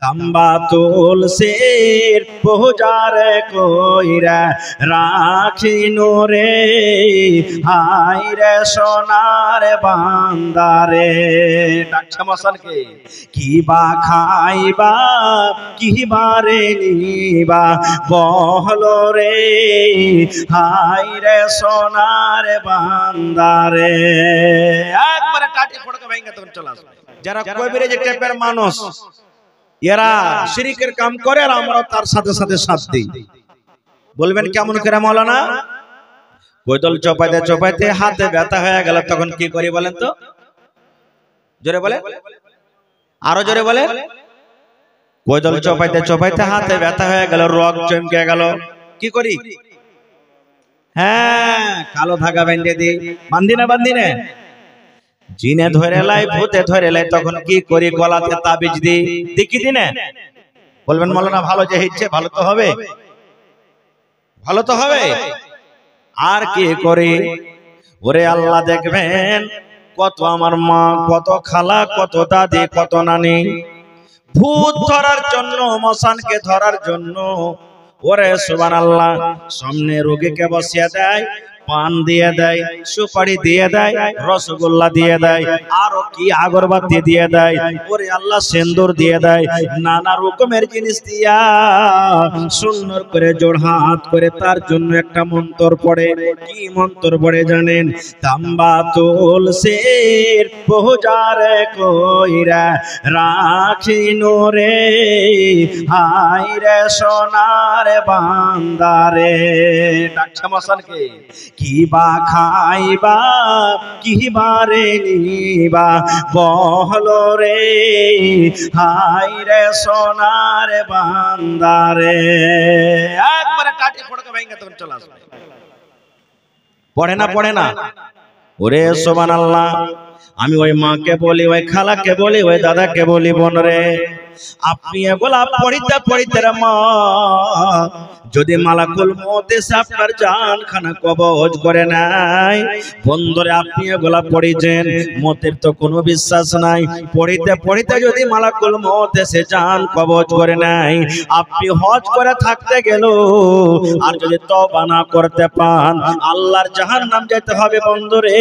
তাম্বা তুলসীর পূজারে কইরা রাখিনু রে, হায় রে সোনার বান্দারে। ডাকছে মশানকে, কিবা খাইবা কিবা রে নিবা বহলো রে, হায় রে সোনার বান্দারে। একবারে কাটি ফড়কে ভেঙে তখন চলে আসবে। যারা কবিরে যে টাইপের মানুষ, এরা শিরকের কাম করে আর আমরা তার সাথে সাথে সাথ দিই। বলবেন কেমন করে মৌলানা? কোদল চপাইতে চপাইতে হাতে ব্যথা হয়ে গেল, তখন কি করি বলেন তো? জোরে বলে, আরো জোরে বলে। কোদল চপাইতে চপাইতে হাতে ব্যথা হয়ে গেল, রগ চমকে গেল, কি করি? হ্যাঁ, কালো ধাগা বেঁধে দিই। বান্ধি না বান্ধি না? জিনে ধরে লাই, ভূতে ধরে লাই, তখন কি করি? গলাতে তাবিজ দিই, দেখি দিনে। বলবেন মৌলানা ভালো যে হচ্ছে, ভালো তো হবে, ভালো তো হবে। আর কি করি? ওরে আল্লাহ দেখবেন, কত আমার মা, কত খালা, কত দাদি, কত নানি ভূত ধরার জন্য, মশানকে ধরার জন্য, ওরে সুবহানাল্লাহ, সামনে রোগীকে বসিয়ে দেয়, পান দিয়ে দেয়, সুপারি দিয়ে দেয়, রসগোল্লা দিয়ে দেয়, আরো কি আগরবাতি দিয়ে দেয়, ওরে আল্লাহ সিন্দুর দিয়ে দেয়, নানা রকমের জিনিস দিয়া সুন্দর করে জোড় হাত করে তার জন্য একটা মন্ত্র পড়ে। কি মন্ত্র পড়ে জানেন? তাম্বা তুলসীর পূজারে কইরা রাখিনু রে, হায় রে সোনার বান্দারে। ডাকছে মশানকে, কিবা খাইবা কিবা রে নিবা বহলো রে, হায় রে সোনার বান্দারে। একবারে কাটি ফড়কে ভেঙে তখন চলে আসবে। পড়ে না পড়ে না? ওরে সুবহানাল্লাহ, আমি ওই মাকে বলি, ওই খালাকে বলি, ওই দাদাকে বলি, বোন রে, আপনি এগুলা পড়িতে পড়িতে মা, যদি মালাকুল মউত এসে আপনার জানখানা কবজ করে নাই, বন্ধুরে আপনি এগুলা পড়িছেন, মতের তো কোনো বিশ্বাস নাই, পড়িতে পড়িতে যদি মালাকুল মউত এসে জান কবজ করে নাই, আপনি হজ করে থাকতে গেল আর যদি তওবা না করতে পান, আল্লাহর জাহান্নাম যেতে হবে বন্ধুরে,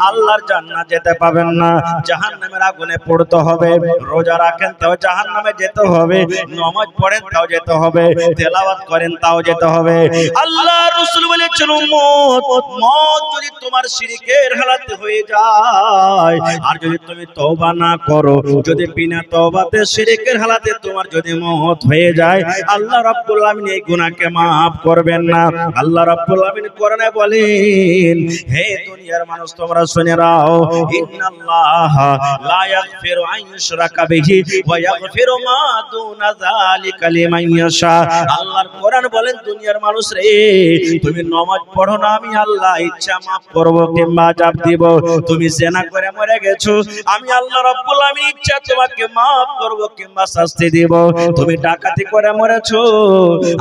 আল্লাহর জান্নাত যেতে পাবেন না, জাহান্নামের আগুনে পড়তে হবে। রোজা রাখেন তাও জাহান্নামে যেতে হবে, নামাজ পড়েন তাও যেতে হবে, তেলাওয়াত করেন তাও যেতে হবে। আল্লাহ রাসূল বলেছেন, উম্মত, মত যদি তোমার শিরকের হালাতে হয়ে যায় আর যদি তুমি তওবা না করো, যদি বিনা তওবাতে শিরকের হালাতে তোমার যদি মত হয়ে যায়, আল্লাহ রাব্বুল আলামিন এই গুনাহকে maaf করবেন না। আল্লাহ রাব্বুল আলামিন কোরআনে বলেন, হে দুনিয়ার মানুষ তোমরা শুনে নাও, ইন্নাল্লাহা লা ইয়াগফিরু আন ইউশরাকা বিহি ওয়া ইয়াগফিরু মা দুনা যালিকা লিমান ইয়াশা। আল্লাহর কোরআন বলেন, দুনিয়ার মানুষ রে, তুমি নামাজ পড়ো না, আমি আল্লাহ ইচ্ছা maaf করব কিংবা আযাব দিব। তুমি জিনা করে মরে গেছো, আমি আল্লাহ রাব্বুল আলামিন ইচ্ছা তোমাকে maaf করব কিংবা শাস্তি দিব। তুমি ডাকাতি করে মরেছো,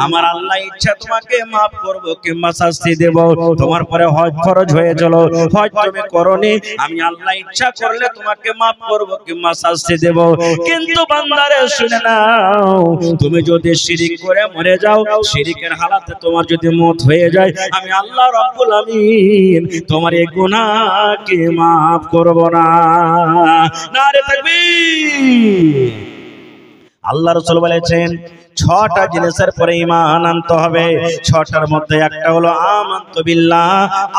আমার আল্লাহ ইচ্ছা তোমাকে maaf করব কিংবা শাস্তি দেব। তোমার পরে হজ ফরজ হয়ে গেল, হজ তুমি করনি, আমি আল্লাহ ইচ্ছা করলে তোমাকে maaf করব কিংবা শাস্তি দেব। কিন্তু বান্দারে শুনে নাও, তুমি যদি শিরক করে মরে যাও, শিরকের হালাতে তোমার যদি মওত হয়ে যায়, আমি আল্লাহ রাব্বুল আমিন তোমার এই গুনাহকে maaf করব না। নারে তাকবীর। আল্লাহ রাসূল বলেছেন, ছটা জিনিসের পরে ঈমান আনতে হবে। ছটার মধ্যে একটা হলো আমানতু বিল্লাহ,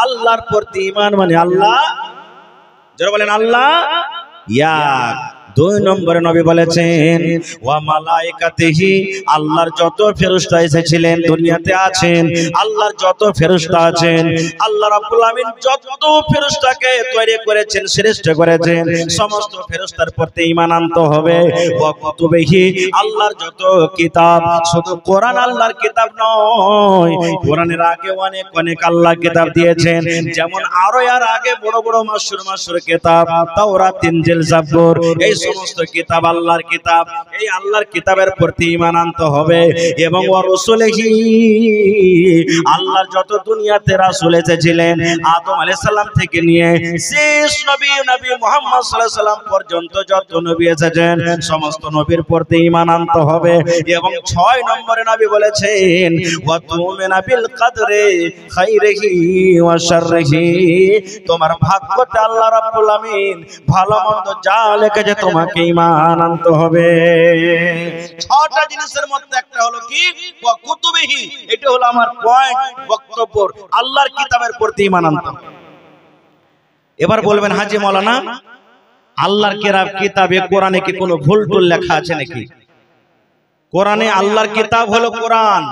আল্লাহর প্রতি ঈমান, মানে আল্লাহ, যারা বলেন আল্লাহ এক। দুই নম্বরে নবী বলেছেন, ওয়া মালাইকাতিহি, আল্লাহর যত ফেরেশতা এসেছিলেন দুনিয়াতে আছেন, আল্লাহর যত ফেরেশতা আছেন, আল্লাহ রাব্বুল আমিন যত ফেরেশতাকে তৈরি করেছেন, শ্রেষ্ঠ করেছেন, সমস্ত ফেরেশতার প্রতি ঈমান আনতে হবে। ওয়া কুতুবিহি, আল্লাহর যত কিতাব, শুধু কোরআন আল্লাহর কিতাব নয়, কোরআনের আগে অনেক অনেক আল্লাহ কিতাব দিয়েছেন, যেমন আরো এর আগে বড় বড় মাশহুর কিতাব তাওরাত, ইনজিল, জাবুর, এই সমস্ত কিতাব আল্লাহর কিতাব, এই আল্লাহর কিতাবের প্রতি ঈমান আনতে হবে। এবং ওয়া রাসূলিহি, আল্লাহর যত দুনিয়াতে রাসূল এসেছিলেন আদম আলাইহিস সালাম থেকে নিয়ে শেষ নবী মুহাম্মদ সাল্লাল্লাহু আলাইহি সাল্লাম পর্যন্ত যত নবী এসেছেন সমস্ত নবীর প্রতি ঈমান আনতে হবে। এবং 6 নম্বরে নবী বলেছেন ওয়া তুমিনা বিল কদরি খাইরিহি ওয়া শাররিহি, তোমার ভাগ্যতে আল্লাহ রাব্বুল আমিন ভালো মন্দ যা লিখেছে তোমাকে ঈমান আনতে হবে। 6টা জিনিসের মধ্যে একটা হলো কি ওয়া কুতুবিহি, এটা হলো আমার পয়েন্ট বক্তব্য, আল্লাহর কিতাবের প্রতি ঈমান আনতে হবে। এবার বলবেন হাজী মাওলানা আল্লাহর কিতাবে কোরআনে কি কোনো ভুল টুল লেখা আছে নাকি? কোরআনে আল্লাহর কিতাব হলো কোরআন,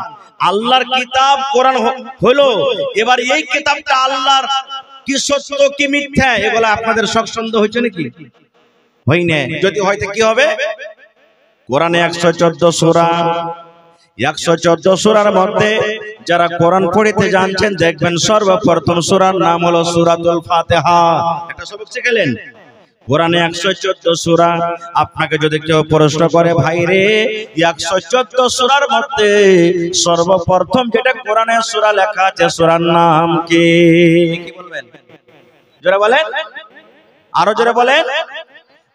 আল্লাহর কিতাব কোরআন হলো। এবার এই কিতাবটা আল্লাহর কি সত্য কি মিথ্যা এগুলো আপনাদের শক সন্দেহ হয়েছে নাকি? হয়নি। যদি হয়তো কি হবে? কোরআনে 114 সূরা, 114 সূরার মধ্যে যারা কোরআন পড়তে জানছেন দেখবেন সর্বপ্রথম সূরার নাম হলো সূরাতুল ফাতিহা। একটা সবক শিখলেন কোরআনে 114 সূরা। আপনাকে যদি কেউ প্রশ্ন করে ভাই রে 114 সূরার মধ্যে সর্বপ্রথম যেটা কোরআনে সূরা লেখা আছে সূরার নাম কি? কি বলবেন? জোরে বলেন, আরো জোরে বলেন।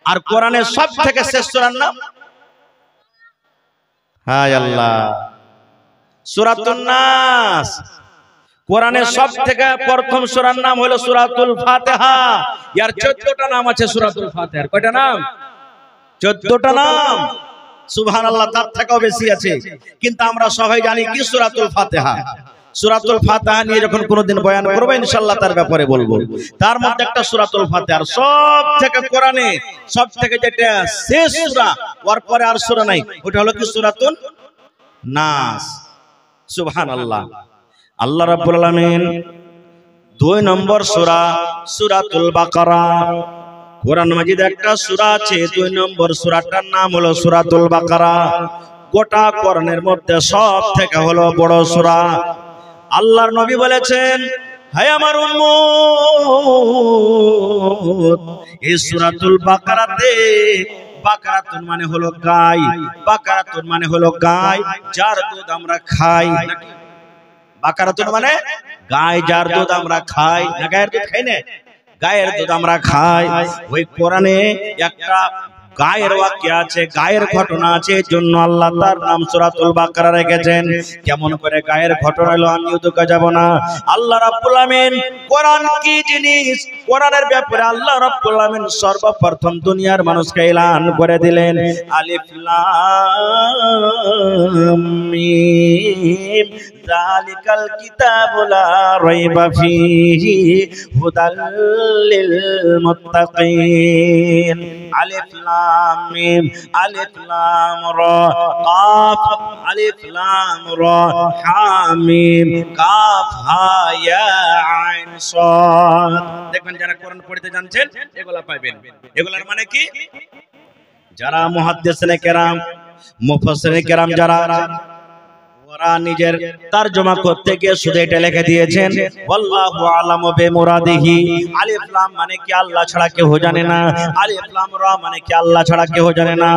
আর কোরআনের সবথেকে শেষ সূরার নাম? হায় আল্লাহ, সূরাতুন নাস। কোরআনের সবথেকে প্রথম সূরার নাম হলো সূরাতুল ফাতিহা। এর 14টা নাম আছে সূরাতুল ফাতিহার। কয়টা নাম? 14টা নাম। সুবহানাল্লাহ, তার থেকেও বেশি আছে। কিন্তু আমরা সবাই জানি কি সূরাতুল ফাতিহা। সূরাতুল ফাতিহা নিয়ে যখন কোনোদিন বয়ান করব ইনশাআল্লাহ তার ব্যাপারে বলবো। তার মধ্যে একটা সূরাতুল ফাতিহার সবথেকে কোরআনে সবথেকে যেটা শেষ সূরা, ওর পরে আর সূরা নাই, ওটা হলো কি সূরাতুন নাস। সুবহানাল্লাহ। আল্লাহ রাব্বুল আলামিন 2 নম্বর সূরা সূরাতুল বাকারা। কোরআন মাজিদ একটা সূরা আছে 2 নম্বর সূরাটার নাম হলো সূরাতুল বাকারা। গোটা কোরআনের মধ্যে সবথেকে হলো বড় সূরা। আল্লাহর নবী বলেছেন হে আমার উম্মত, এই সূরাতুল বাকারাতে, বাকারাতুন মানে হলো গাই, বাকারাতুন মানে হলো গাই যার দুধ আমরা খাই। বাকারাতুন মানে গায় যার দুধ আমরা খাই, না গায়ের দুধ খাই না, গায়ের দুধ আমরা খাই। ওই কোরআনে একটা গায়ের ওয়াক্য আছে, গায়ের ঘটনা আছে, এর জন্য আল্লাহ তার নাম সূরাতুল বাকারা রেখেছেন। কেমন করে গায়ের ঘটনা হলো আমিও তো যাব না। আল্লাহ রাব্বুল আমিন কোরআন কি জিনিস, কোরআনের ব্যাপারে আল্লাহ রাব্বুল আমিন সর্বপ্রথম দুনিয়ার মানুষকে এলান করে দিলেন আলিফ লাম মিম যালিকাল কিতাবু লা রাইবা ফীহি হুদাল লিল মুত্তাকিন। আলিফ লাম মিম, আলিফ লাম রা, কাফ, আলিফ লাম রা, হা মিম, কাফ হা ইয়া আইন সাদ। দেখবেন যারা কোরআন পড়তে জানছেন এগুলা পাবেন। এগুলার মানে কি? যারা মুহাদ্দিসিনে কেরাম, মুফাসসিরিনে কেরাম যারা ওরা নিজের তরজমা করতে গিয়ে শুধু এটা লিখে দিয়েছেন আল্লাহু আ'লামু বিমুরাদিহি। আলিফ লাম মানে কি আল্লাহ ছাড়া কেউ জানে না, আলিফ লাম রা মানে কি আল্লাহ ছাড়া কেউ জানে না,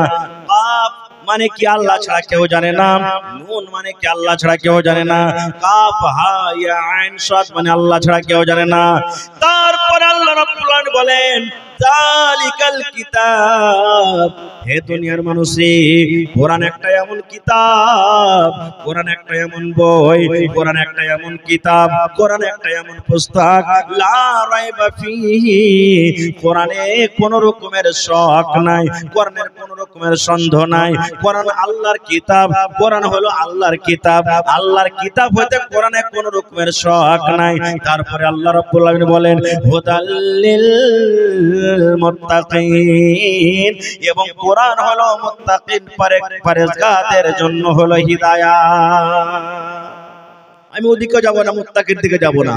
কাফ মানে কি আল্লাহ ছাড়া কেউ জানে না, নুন মানে কি আল্লাহ ছাড়া কেউ জানে না, কাফ হা ইয়া আইন সাদ মানে আল্লাহ ছাড়া কেউ জানে না। তারপর আল্লাহ রাব্বুল আলামিন বলেন যালিকাল কিতাব, হে দুনিয়ার মানুষে কোরআন একটা এমন কিতাব, কোরআন একটা এমন বই, কোরআন একটা এমন কিতাব, কোরআন একটা এমন পুস্তক লা রাইবা ফীহি, কোরআনে কোন রকমের শক নাই, কোরআনের কোন রকমের সন্দেহ নাই। কোরআন আল্লাহর কিতাব, কোরআন হলো আল্লাহর কিতাব, আল্লাহর কিতাব হইতে কোরআনে কোন রকমের শক নাই। তারপরে আল্লাহ রাব্বুল আলামিন বলেন হুদাল লিল মুত্তাকিন, এবং কোরআন হলো মুত্তাকিন পরহেজগারদের জন্য হলো হিদায়াত। আমি ওদিকে যাব না, মুত্তাকির দিকে যাব না।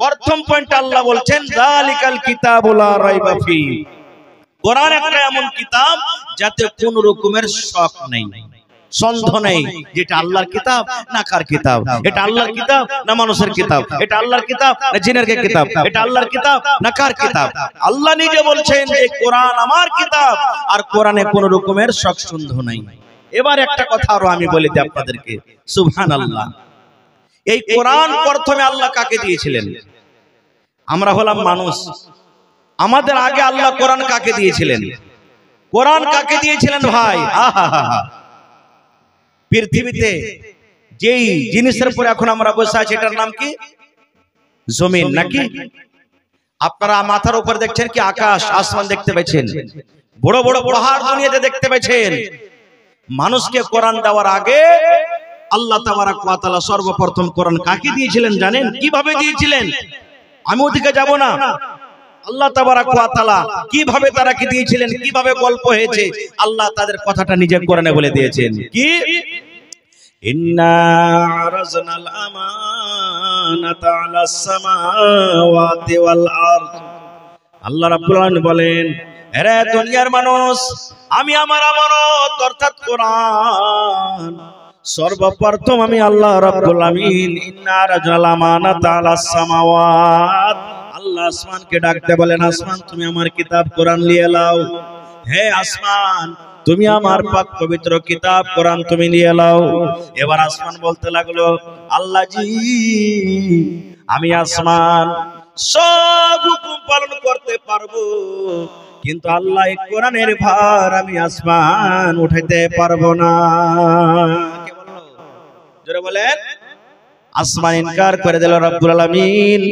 প্রথম পয়েন্ট আল্লাহ বলছেন যালিকাল কিতাবু লা রাইবা ফীহি, কোরআন একটা এমন কিতাব যাতে কোন রকমের শক নেই, সন্দেহ নেই যেটা আল্লাহর কিতাব না কার কিতাব, এটা আল্লাহর কিতাব না মানুষের কিতাব, এটা আল্লাহর কিতাব না জিনের কিতাব, এটা আল্লাহর কিতাব না কার কিতাব। আল্লাহ নিজে বলছেন যে কোরআন আমার কিতাব, আর কোরআনে কোনো রকমের শক সন্দেহ নাই। এবার একটা কথা আরো আমি বলি দিই আপনাদেরকে, সুবহানাল্লাহ। এই কোরআন প্রথমে আল্লাহ কাকে দিয়েছিলেন? আমরা হলাম মানুষ, আমাদের আগে আল্লাহ কোরআন কাকে দিয়েছিলেন? কোরআন কাকে দিয়েছিলেন ভাই? পৃথিবীতে যেই জিনিসের উপরে এখন আমরা বসে আছি এটার নাম কি? জমিন নাকি? আপনারা মাথার উপর দেখছেন কি আকাশ, আসমান দেখতে পাচ্ছেন, বড় বড় পাহাড় দুনিয়াতে দেখতে পাচ্ছেন। মানুষকে কোরআন দেওয়ার আগে আল্লাহ তাবারক ওয়া তাআলা সর্বপ্রথম কোরআন কাকে দিয়েছিলেন জানেন? কিভাবে দিয়েছিলেন? আমি ওদিকে যাব না। আল্লাহ তাবারক ওয়া তাআলা কিভাবে তারাকে দিয়েছিলেন, কিভাবে গল্প হয়েছে, আল্লাহ তাদের কথাটা নিজে কোরআনে বলে দিয়েছেন। কি? ইন্না আরাজনাল আমানাতা আলাস সামাওয়াতি ওয়াল আরদ। আল্লাহ রাব্বুল আলামিন বলেন, হে দুনিয়ার মানুষ, আমি আমার আমানত অর্থাৎ কোরআন সর্বপ্রথম আমি আল্লাহ রাব্বুল আলামিন ইন্না আরাজনাল আমানাতা আলাস সামাওয়াত, আল্লাহ আসমানকে ডাকতে বলেন, আসমান তুমি আমার কিতাব কোরআন নিয়ে নাও। হে আসমান, তুমি আমার পাক পবিত্র কিতাব কোরআন তুমি নিয়ে নাও। এবার আসমান বলতে লাগলো, আল্লাহ জি, আমি আসমান সব হুকুম পালন করতে পারবো, কিন্তু আল্লাহ এই কোরআনের ভার আমি আসমান উঠাইতে পারবো না। কে বললো? জোরে বলেন। আসমান ইনকার করে দিল, রব্বুল আলামিন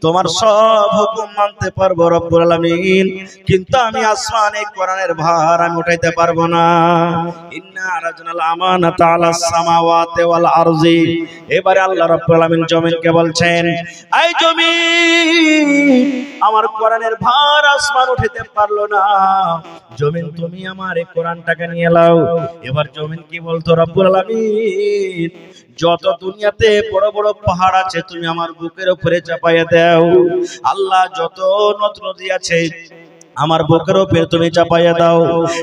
তোমার সব হুকুম মানতে পারবো রব্বুল আলামিন, কিন্তু আমি আসমান এই কোরআনের ভার আমি উঠাইতে পারবো না। ইন্না আরাজনাল আমানাতা আলাস সামাওয়াতি ওয়াল আরজি। এবারে আল্লাহ রব্বুল আলামিন জমিনকে বলছেন, এই জমিন, আমার কোরআনের ভার আসমান উঠাইতে পারলো না, জমিন তুমি আমার এই কোরআনটাকে নিয়ে নাও। এবার জমিন কি বলতো? রব্বুল আলামিন যত দুনিয়াতে বড় বড় পাহাড় আছে তুমি আমার বুকের উপরে চাপাইয়া দাও। আল্লাহ যত নদ নদী আছে আমার বুকের উপরে তুমি চাপাইয়া দাও।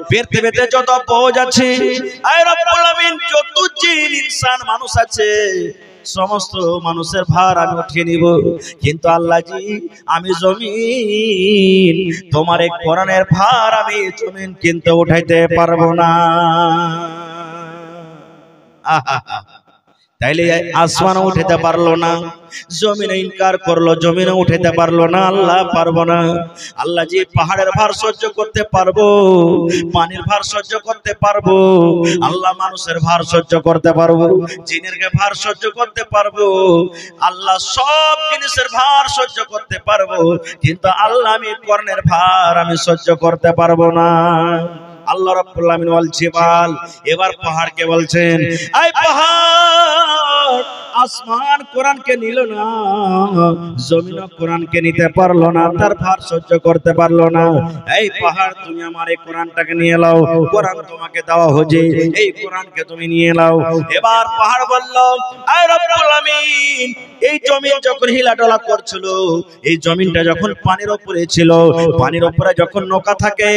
পৃথিবীতে যত ফৌজ আছে, আয় রব্বুল আলামিন যত জিন ইনসান মানুষ আছে সমস্ত মানুষের ভার আমি উঠিয়ে নিব, কিন্তু আল্লাহ জি আমি জমিন তোমার এই কোরআনের ভার আমি জমিন কিন্তু উঠাইতে পারবো না। আহা, তাইলে আসমান উঠাতে পারলো না, জমিনে ইনকার করলো, জমিনে উঠাতে পারলো না, আল্লাহ পারবো না। আল্লাহ জি পাহাড়ের ভার সহ্য করতে পারবো, পানির ভার সহ্য করতে পারবো, আল্লাহ মানুষের ভার সহ্য করতে পারবো, জিনের ভার সহ্য করতে পারবো, আল্লাহ সব জিনিসের ভার সহ্য করতে পারবো, কিন্তু আল্লাহ আমি কোরআনের ভার আমি সহ্য করতে পারবো না। আল্লাহ রাব্বুল আলামিন ওয়াল জিবাল, এবার পাহাড়কে বলছেন, এই পাহাড় আসমান কোরআনকে নিল না, জমিন কোরআনকে নিতে পারলো না, তার ভার সহ্য করতে পারলো না। এই পাহাড় তুমি আমার এই কোরআনটাকে নিয়ে নাও, কোরআন তোমাকে দেওয়া হয়েছে, এই কোরআনকে তুমি নিয়ে নাও। এবার পাহাড় বলল, এই রব্বুল আলামিন এই জমিন যখন হিলাডোলা করছিল, এই জমিনটা যখন পানির উপরে ছিল, পানির উপরে যখন নৌকা থাকে,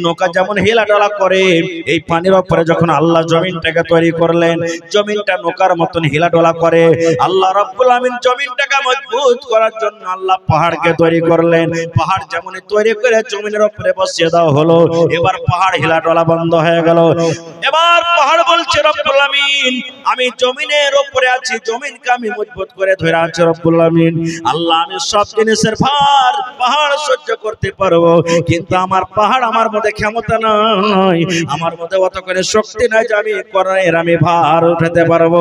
নৌকা যেমন হিলাডোলা করে, এই পানির উপরে যখন আল্লাহ জমিনটাকে তৈরি করলেন, জমিনটা নৌকার মতন হিলাডোলা করে। আল্লাহ রাব্বুল আলামিন জমিনটাকে মজবুত করার জন্য আল্লাহ পাহাড়কে তৈরি করলেন। পাহাড় যেমন তৈরি করে জমিনের উপরে বসিয়ে দেওয়া হলো, এবার পাহাড় হিলাডোলা বন্ধ হয়ে গেল। এবার পাহাড় বলছে, রব্বুল আলামিন আমি জমিনের উপরে আছি, জমিনকে আমি মজবুত করে ধরে আছি রব্বুল আলামিন। আল্লাহ আমি সব জিনিসের ভার পাহাড় সহ্য করতে পারবো, কিন্তু আমার পাহাড় আমার মধ্যে ক্ষমতা নাই, আমার মধ্যে অত করে শক্তি নাই যে আমি কোরআনের আমি ভার উঠাতে পারবো।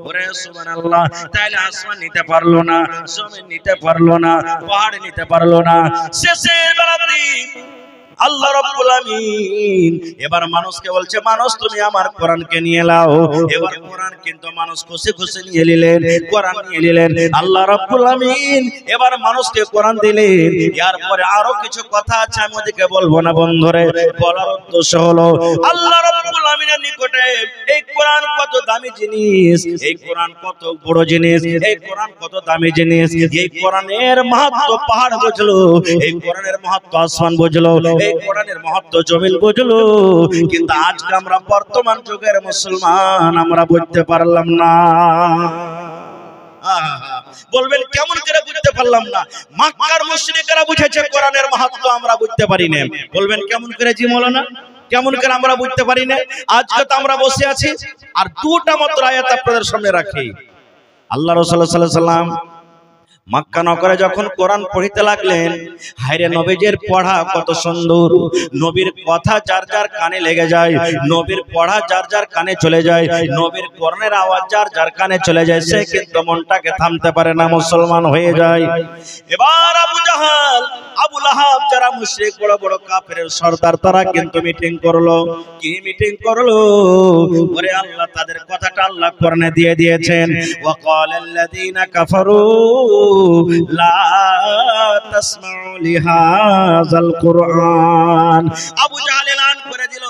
ওরে সুবহানাল্লাহ। তাইলে আসমান নিতে পারলো না, জমিন নিতে পারলো না, পাহাড় নিতে পারলো না। শেষের বেলাতে আল্লাহ রাব্বুল আলামিন এবার মানুষকে বলছে, মানুষ তুমি আমার কোরআনকে নিয়ে নাও। এবার কোরআন কিন্তু মানুষ খুশি খুশি নিয়ে নিলেন, কোরআন নিয়ে নিলেন। আল্লাহ রাব্বুল আলামিন এবার মানুষকে কোরআন দিলেন। এরপরে আরো কিছু কথা আছে, আমি ওদিকে বলবো না বন্ধুরে। বলার উদ্দেশ্য হলো আল্লাহ রাব্বুল আলামিন আলামিনের নিকটে এই কোরআন কত দামি জিনিস, এই কোরআন কত বড় জিনিস, এই কোরআন কত দামি জিনিস, এই কোরআনের মাহাত্ম্য পাহাড় বুঝলো, এই কোরআনের মাহাত্ম্য আসমান বুঝলো, এই কোরআনের মাহাত্ম্য জমিন বুঝলো। কিন্তু আজকে আমরা বর্তমান যুগের মুসলমান আমরা বুঝতে পারলাম না। বলবেন কেমন করে বুঝতে পারলাম না? মক্কার মুশরিকরা বুঝেছে কোরআনের মাহাত্ম্য, আমরা বুঝতে পারি না। বলবেন কেমন করে? জি মাওলানা, কেমন করে আমরা বুঝতে পারি না? আজকে তো আমরা বসে আছি আর দুটা মাত্র আয়াত আপনাদের সামনে রাখি। আল্লাহ রাসূল সাল্লাল্লাহু আলাইহি ওয়াসাল্লাম মক্কা নগরে যখন কোরআন পড়িতে লাগলেন, হায়রে নবীজির পড়া কত সুন্দর, নবীর কথা যার যার কানে লেগে যায়, নবীর পড়া যার যার কানে চলে যায়, নবীর কোরআনের আওয়াজ যার যার কানে চলে যায়, সে কিন্তু মনটাকে থামতে পারে না, মুসলমান হয়ে যায়। এবার আবু জাহাল, আবু লাহাব, যারা মুশরিক বড় বড় কাফেরের সরদার, তারা কিন্তু মিটিং করলো। কি মিটিং করলো? ওরে আল্লাহ, তাদের কথাটা আল্লাহ কোরআনে দিয়ে দিয়েছেন, ওয়াকালাল্লাযীনা কাফারু লা তাসমাউ লিহাযাল কুরআন। আবু জাহেল এলান করে দিল,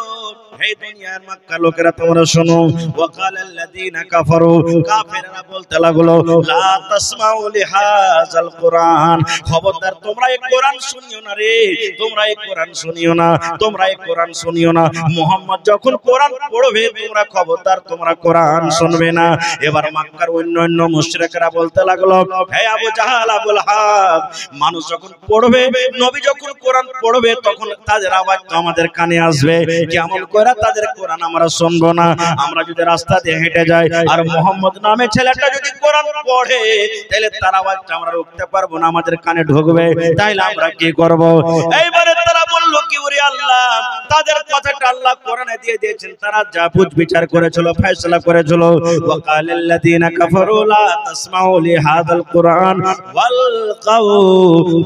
হে দুনিয়ার মক্কা লোকেরা তোমরা শোনো, ওয়াকালাল্লাযীনা কাফারু, কাফেররা বলতে লাগলো, লা তাসমাউ লিহাযাল কুরআন, খবরদার তোমরা এই কোরআন শুনিও না রে, তোমরা এই কোরআন শুনিও না, তোমরা এই কোরআন শুনিও না। মুহাম্মদ যখন কোরআন পড়বে তোমরা খবরদার তোমরা কোরআন শুনবে না। এবার মক্কার অন্যান্য মুশরিকরা বলতে লাগলো, হে আবু জাহাল, আবু লাহাব, মানুষ যখন পড়বে, নবী যখন কোরআন পড়বে, তখন তাদের আওয়াজ আমাদের কানে আসবে, কেমন করে তাদের কোরআন আমরা শুনবো না? আমরা যদি রাস্তা দিয়ে হেঁটে যাই আর মুহাম্মদ নামে ছেলেটা যদি কোরআন পড়ে, তাহলে তার আওয়াজটা আমরা রুখতে পারবো না, আমাদের কানে ঢুকবে, তাইলে আমরা কি করব? এইবারে তারা বলল কি, ওরে আল্লাহ, তাদের কথাটা আল্লাহ কোরআনে দিয়ে দিয়েছেন, তারা যা বুঝ বিচার করেছিল, ফয়সালা করেছিল, ওয়াকালাল্লাযীনা কাফারু লা তাসমাউ লিহাযাল কুরআন ওয়ালকাউ,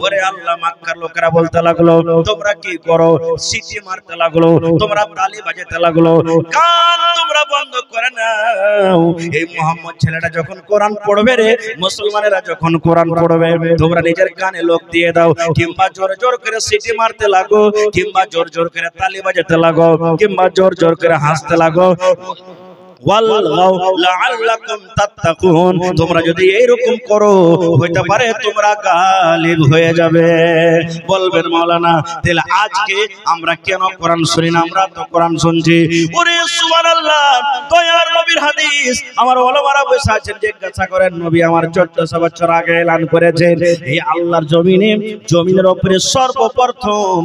ওরে আল্লাহ, মক্কার লোকেরা বলতে লাগলো, তোমরা কি করো? সিটি মারতে লাগলো, তোমরা তালি বাজাতে লাগলো, কান তোমরা বন্ধ করে নাও। এই মুহাম্মদ ছেলেটা যখন কোরআন পড়বে রে, মুসলমানেরা যখন কোরআন পড়বে, তোমরা নিজের কানে লোক দিয়ে দাও, কিংবা জোর জোর করে সিটি মারতে লাগো, কিংবা জোর জোর করে তালি বাজাতে লাগো, কিংবা জোর জোর করে হাসতে লাগো। তোমরা যদি এইরকম করো, হইতে পারে তোমরা গালিব হয়ে যাবে। বলবেন মাওলানা, তাহলে আজকে আমরা কেন কোরআন শুনি না? আমরা তো কোরআন শুনছি। ওরে সুবহানাল্লাহ, দয়ার নবীর হাদিস, আমার ওলামারা বসে আছেন, জিজ্ঞাসা করেন, নবী আমার 1400 বছর আগে এলান করেছেন, এই আল্লাহর জমিনে, জমিনের উপরে সর্বপ্রথম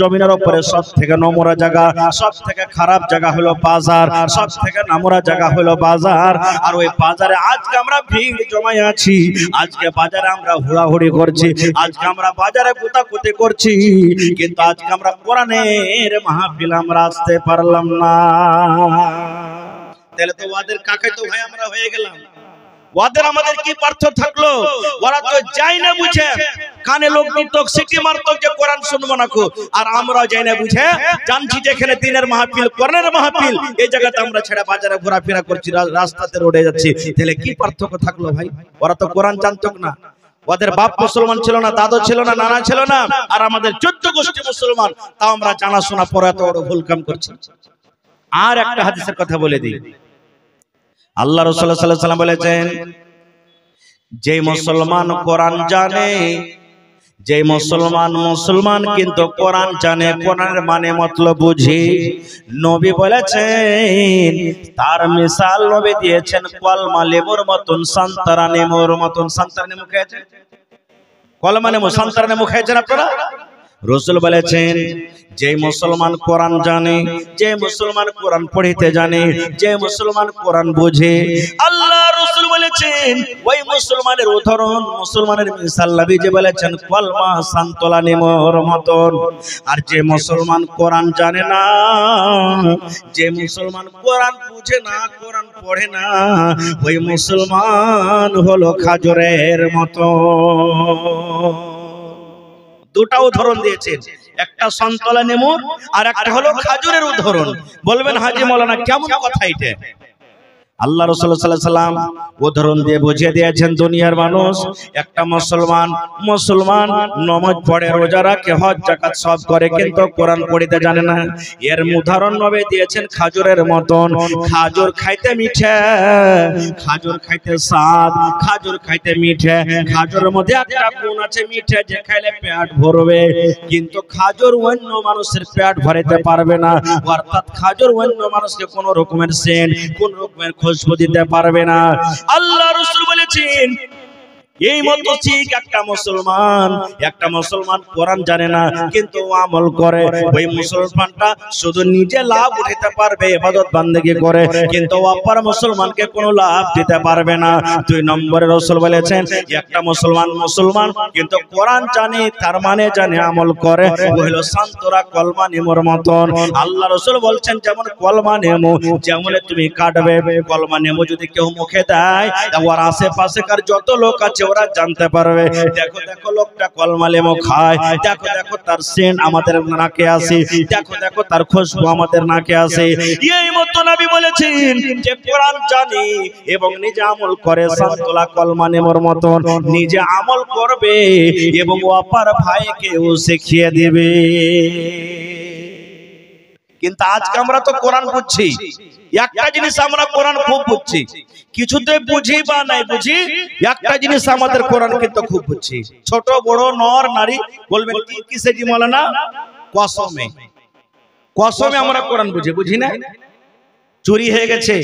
জমিনের উপরে সব থেকে নোংরা জায়গা, সব থেকে খারাপ জায়গা হলো বাজার, সব থেকে নোংরা জায়গা হলো বাজার। আর ওই বাজারে আজকে আমরা ভিড় জমায় আছি, আজকে বাজারে আমরা হুড়াহুড়ি করছি, আজকে আমরা বাজারে কোতাকুতি করছি, কিন্তু আজকে আমরা কোরআনের মাহফিল আমরা আসতে পারলাম না। তাহলে তো ওদের কাকে তো ভাই আমরা হয়ে গেলাম। ওদের আমাদের কি পার্থক্য থাকলো? ওরা তো যাই না বুঝে, কানে লোক দিত, সিটি মারতো যে কোরআন শুনবো না কো, আর আমরা যাই না বুঝে জানছি যেখানে দিনের মাহফিল, কোরআনের মাহফিল, এই জায়গাতে আমরা ছেড়ে বাজারে ঘোরাফেরা করছি, রাস্তাতে রোডে যাচ্ছি। তাহলে কি পার্থক্য থাকলো ভাই? ওরা তো কোরআন জানতো না, ওদের বাপ মুসলমান ছিল না, দাদু ছিল না, নানা ছিল না, আর আমাদের 14 গোষ্ঠী মুসলমান, তাও আমরা জানাশোনা পরে এত বড় ভুল কাম করছি। আর একটা হাদিসের কথা বলে দিই, আল্লাহ রাসূল সাল্লাল্লাহু আলাইহি ওয়াসাল্লাম বলেছেন, যে মুসলমান কোরআন জানে, যে মুসলমান কিন্তু কোরআন জানে, কোরআনের মানে মতলব বুঝে, নবী বলেছেন তার মিসাল নবী দিয়েছেন কলমা লেবুর মতন, সান্তারা নেমুর মতন। সান্তারা নেমু খেয়েছেন? কলমা নেমু, সান্তারা নেমু খেয়েছেন আপনারা? রাসূল বলেছেন, যে মুসলমান কোরআন জানে, যে মুসলমান কোরআন পড়িতে জানে, যে মুসলমান কোরআন বুঝে, আল্লাহ রাসূল বলেছেন ওই মুসলমানের উদাহরণ, মুসলমানের মিসাল নবী যে বলেছেন কলমা সান্তলা নেমুর মতন। আর যে মুসলমান কোরআন জানে না, যে মুসলমান কোরআন বুঝে না, কোরআন পড়ে না, ওই মুসলমান হলো খাজরের মতো। দুটা উদাহরণ দিয়েছেন, একটা সন্তলা নেমুর আর একটা হলো খাজুরের উদাহরণ। বলবেন হাজী মাওলানা কেমন কথা এটা? আল্লাহ রাসূল সাল্লাল্লাহু আলাইহি সাল্লাম উদাহরণ দিয়ে বুঝিয়ে দিয়েছেন দুনিয়ার মানুষ একটা মুসলমান নামাজ পড়ে রোজা রাখে হজ যাকাত সব করে কিন্তু কোরআন পড়তে জানে না এর উদাহরণ নবী দিয়েছেন খাজুরের মতন খাজুর খাইতে মিঠে খাজুর খাইতে স্বাদ খাজুর খাইতে মিঠে খাজুরের মধ্যে একটা গুণ আছে মিঠে যে খাইলে পেট ভরবে কিন্তু খাজুর অন্য মানুষের পেট ভরাতে পারবে না অর্থাৎ খাজুর অন্য মানুষকে কোন রকমের সেন্ট কোন রকমের খুশবু দিতে পারবে না আল্লাহ রাসূল বলেছেন এই মতো ঠিক একটা মুসলমান কোরআন জানে না কিন্তু আমল করে ওই মুসলমানটা শুধু নিজে লাভ উঠাতে পারবে ইবাদত বান্দেগি করে কিন্তু অপর মুসলমানকে কোনো লাভ দিতে পারবে না। দুই নম্বরে রাসূল বলেছেন একটা মুসলমান কিন্তু কোরআন জানে তার মানে জানে আমল করে ও হলো শান্তরা কলমা নেমোর মতন। আল্লাহ রাসূল বলছেন যেমন কলমা নেমো যেমন তুমি কাটবে কলমা নেমো যদি কেউ মুখে দেয় ওর আশেপাশেকার যত লোক আছে ওরা জানতে পারবে দেখো দেখো লোকটা কলমা লেমো খায় দেখো দেখো তার সেন্ট আমাদের নাকে আসে দেখো দেখো তার খুশবু আমাদের নাকে আসে। এই মতো নবী বলেছেন যে কোরআন জানে এবং নিজে আমল করে শান্তলা কলমা নেমোর মতন নিজে আমল করবে এবং অপর ভাইকেও শিখিয়ে দেবে। কিন্তু আজকে আমরা তো কোরআন বুঝছি একটা জিনিস আমরা কোরআন খুব বুঝছি কিছুতে বুঝি বা নাই বুঝি একটা জিনিস আমাদের কোরআন কিন্তু খুব বুঝছি ছোট বড় নর নারী বলবেন কি কিসে জি মাওলানা কসমে আমরা কোরআন বুঝি না চুরি হয়ে গেছে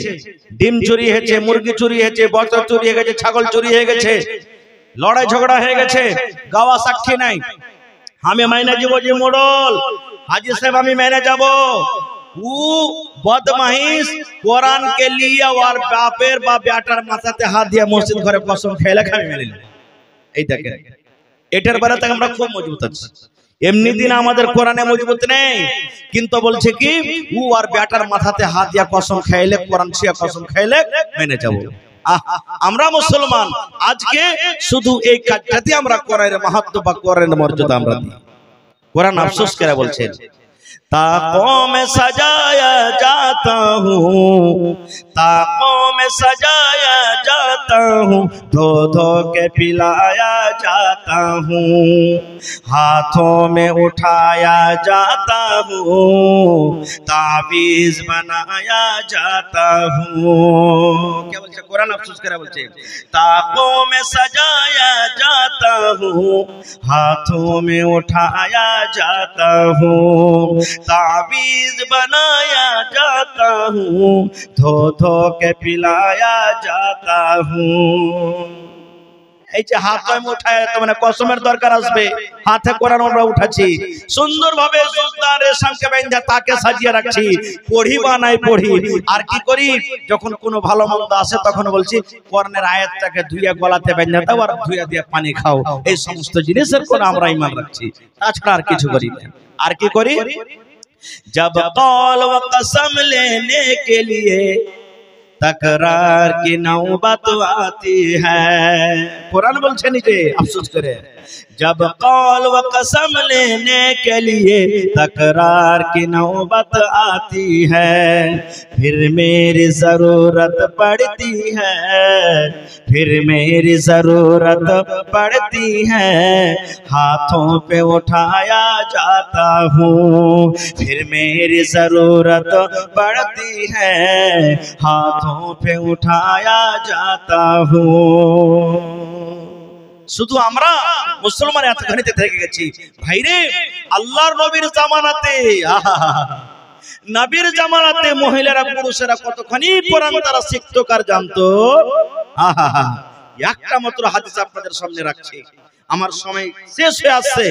ডিম চুরি হয়েছে মুরগি চুরি হয়েছে বতর চুরি হয়ে গেছে ছাগল চুরি হয়ে গেছে লড়াই ঝগড়া হয়ে গেছে গাওয়া সাক্ষী নাই আমি মাইনা যাব যে মোড়ল हाजी साहब हमें मैंने जाबो वो बदमाइश कुरान के लिए और बापेर बा बेटार माथाते हाथ दिया मस्जिद घरे कसम खेले खाबे মেনে নিল এই দেখেন এটার বেলাতে আমরা খুব মজবুত আছি এমনি দিন আমাদের কোরআনে মজবুত নেই কিন্তু বলছে কি ও আর বেটার মাথাতে হাত দিয়া কসম খাইলে কোরআন ছিয়া কসম খাইলে মেনে যাব। আমরা মুসলমান আজকে শুধু এই কাজটাতে আমরা কোরআনের মাহাত্ম্য বা কোরআনের মর্যাদা আমরা দিই। कुरान अफसोस करे बोलছেন ताकों में सजाया जाता हूँ ताकों में सजाया जाता हूँ धो धो के पिलाया जाता हूँ हाथों में उठाया जाता हूँ ताबीज बनाया जाता हूँ। क्या बोलছে कुरान अफसोस करे बोलছেন ताकों में सजाया जाता हूँ हाथों में उठाया जाता हूँ ताबीज बनाया जाता हूँ धो धो के पिलाया जाता हूँ। এই যে হাত উঠায় তো মানে কসমের দরকার আসবে হাতে কোরআন আমরা উঠাচ্ছি সুন্দরভাবে সুলতান রেশমকে বেঁধে তাকে সাজিয়ে রাখছি পড়ি বা নাই পড়ি আর কি করি যখন কোনো ভালো মন্দ আসে তখন বলছি কোরআনের আয়াতটাকে ধুইয়া গলাতে বেঁধে দাও আর ধুইয়া দিয়ে পানি খাও এই সমস্ত জিনিসের কোন আমরা ঈমান রাখছি তাছাড়া আর কিছু করি না। আর কি করি जब कौल व कसम लेने के लिए तकरार की नौबत आती है कुरान बोलছে নিজে अफसोस करे जब कौल व कसम लेने के लिए तकरार की नौबत आती है फिर मेरी जरूरत पड़ती है फिर मेरी जरूरत पड़ती है हाथों पे उठाया जाता हूँ फिर मेरी जरूरत पड़ती है हाथों पे उठाया जाता हूँ। শুধু আমরা মুসলমান এতখানিতে থেকে গেছি ভাইরে আল্লাহর নবীর জামানাতে নবীর জামানাতে মহিলারা পুরুষেরা কতখানি কোরআন তারা শিখতো কার জানতো। একটা মাত্র হাদিস আপনাদের সামনে রাখছি আমার সময় শেষ হয়ে আসছে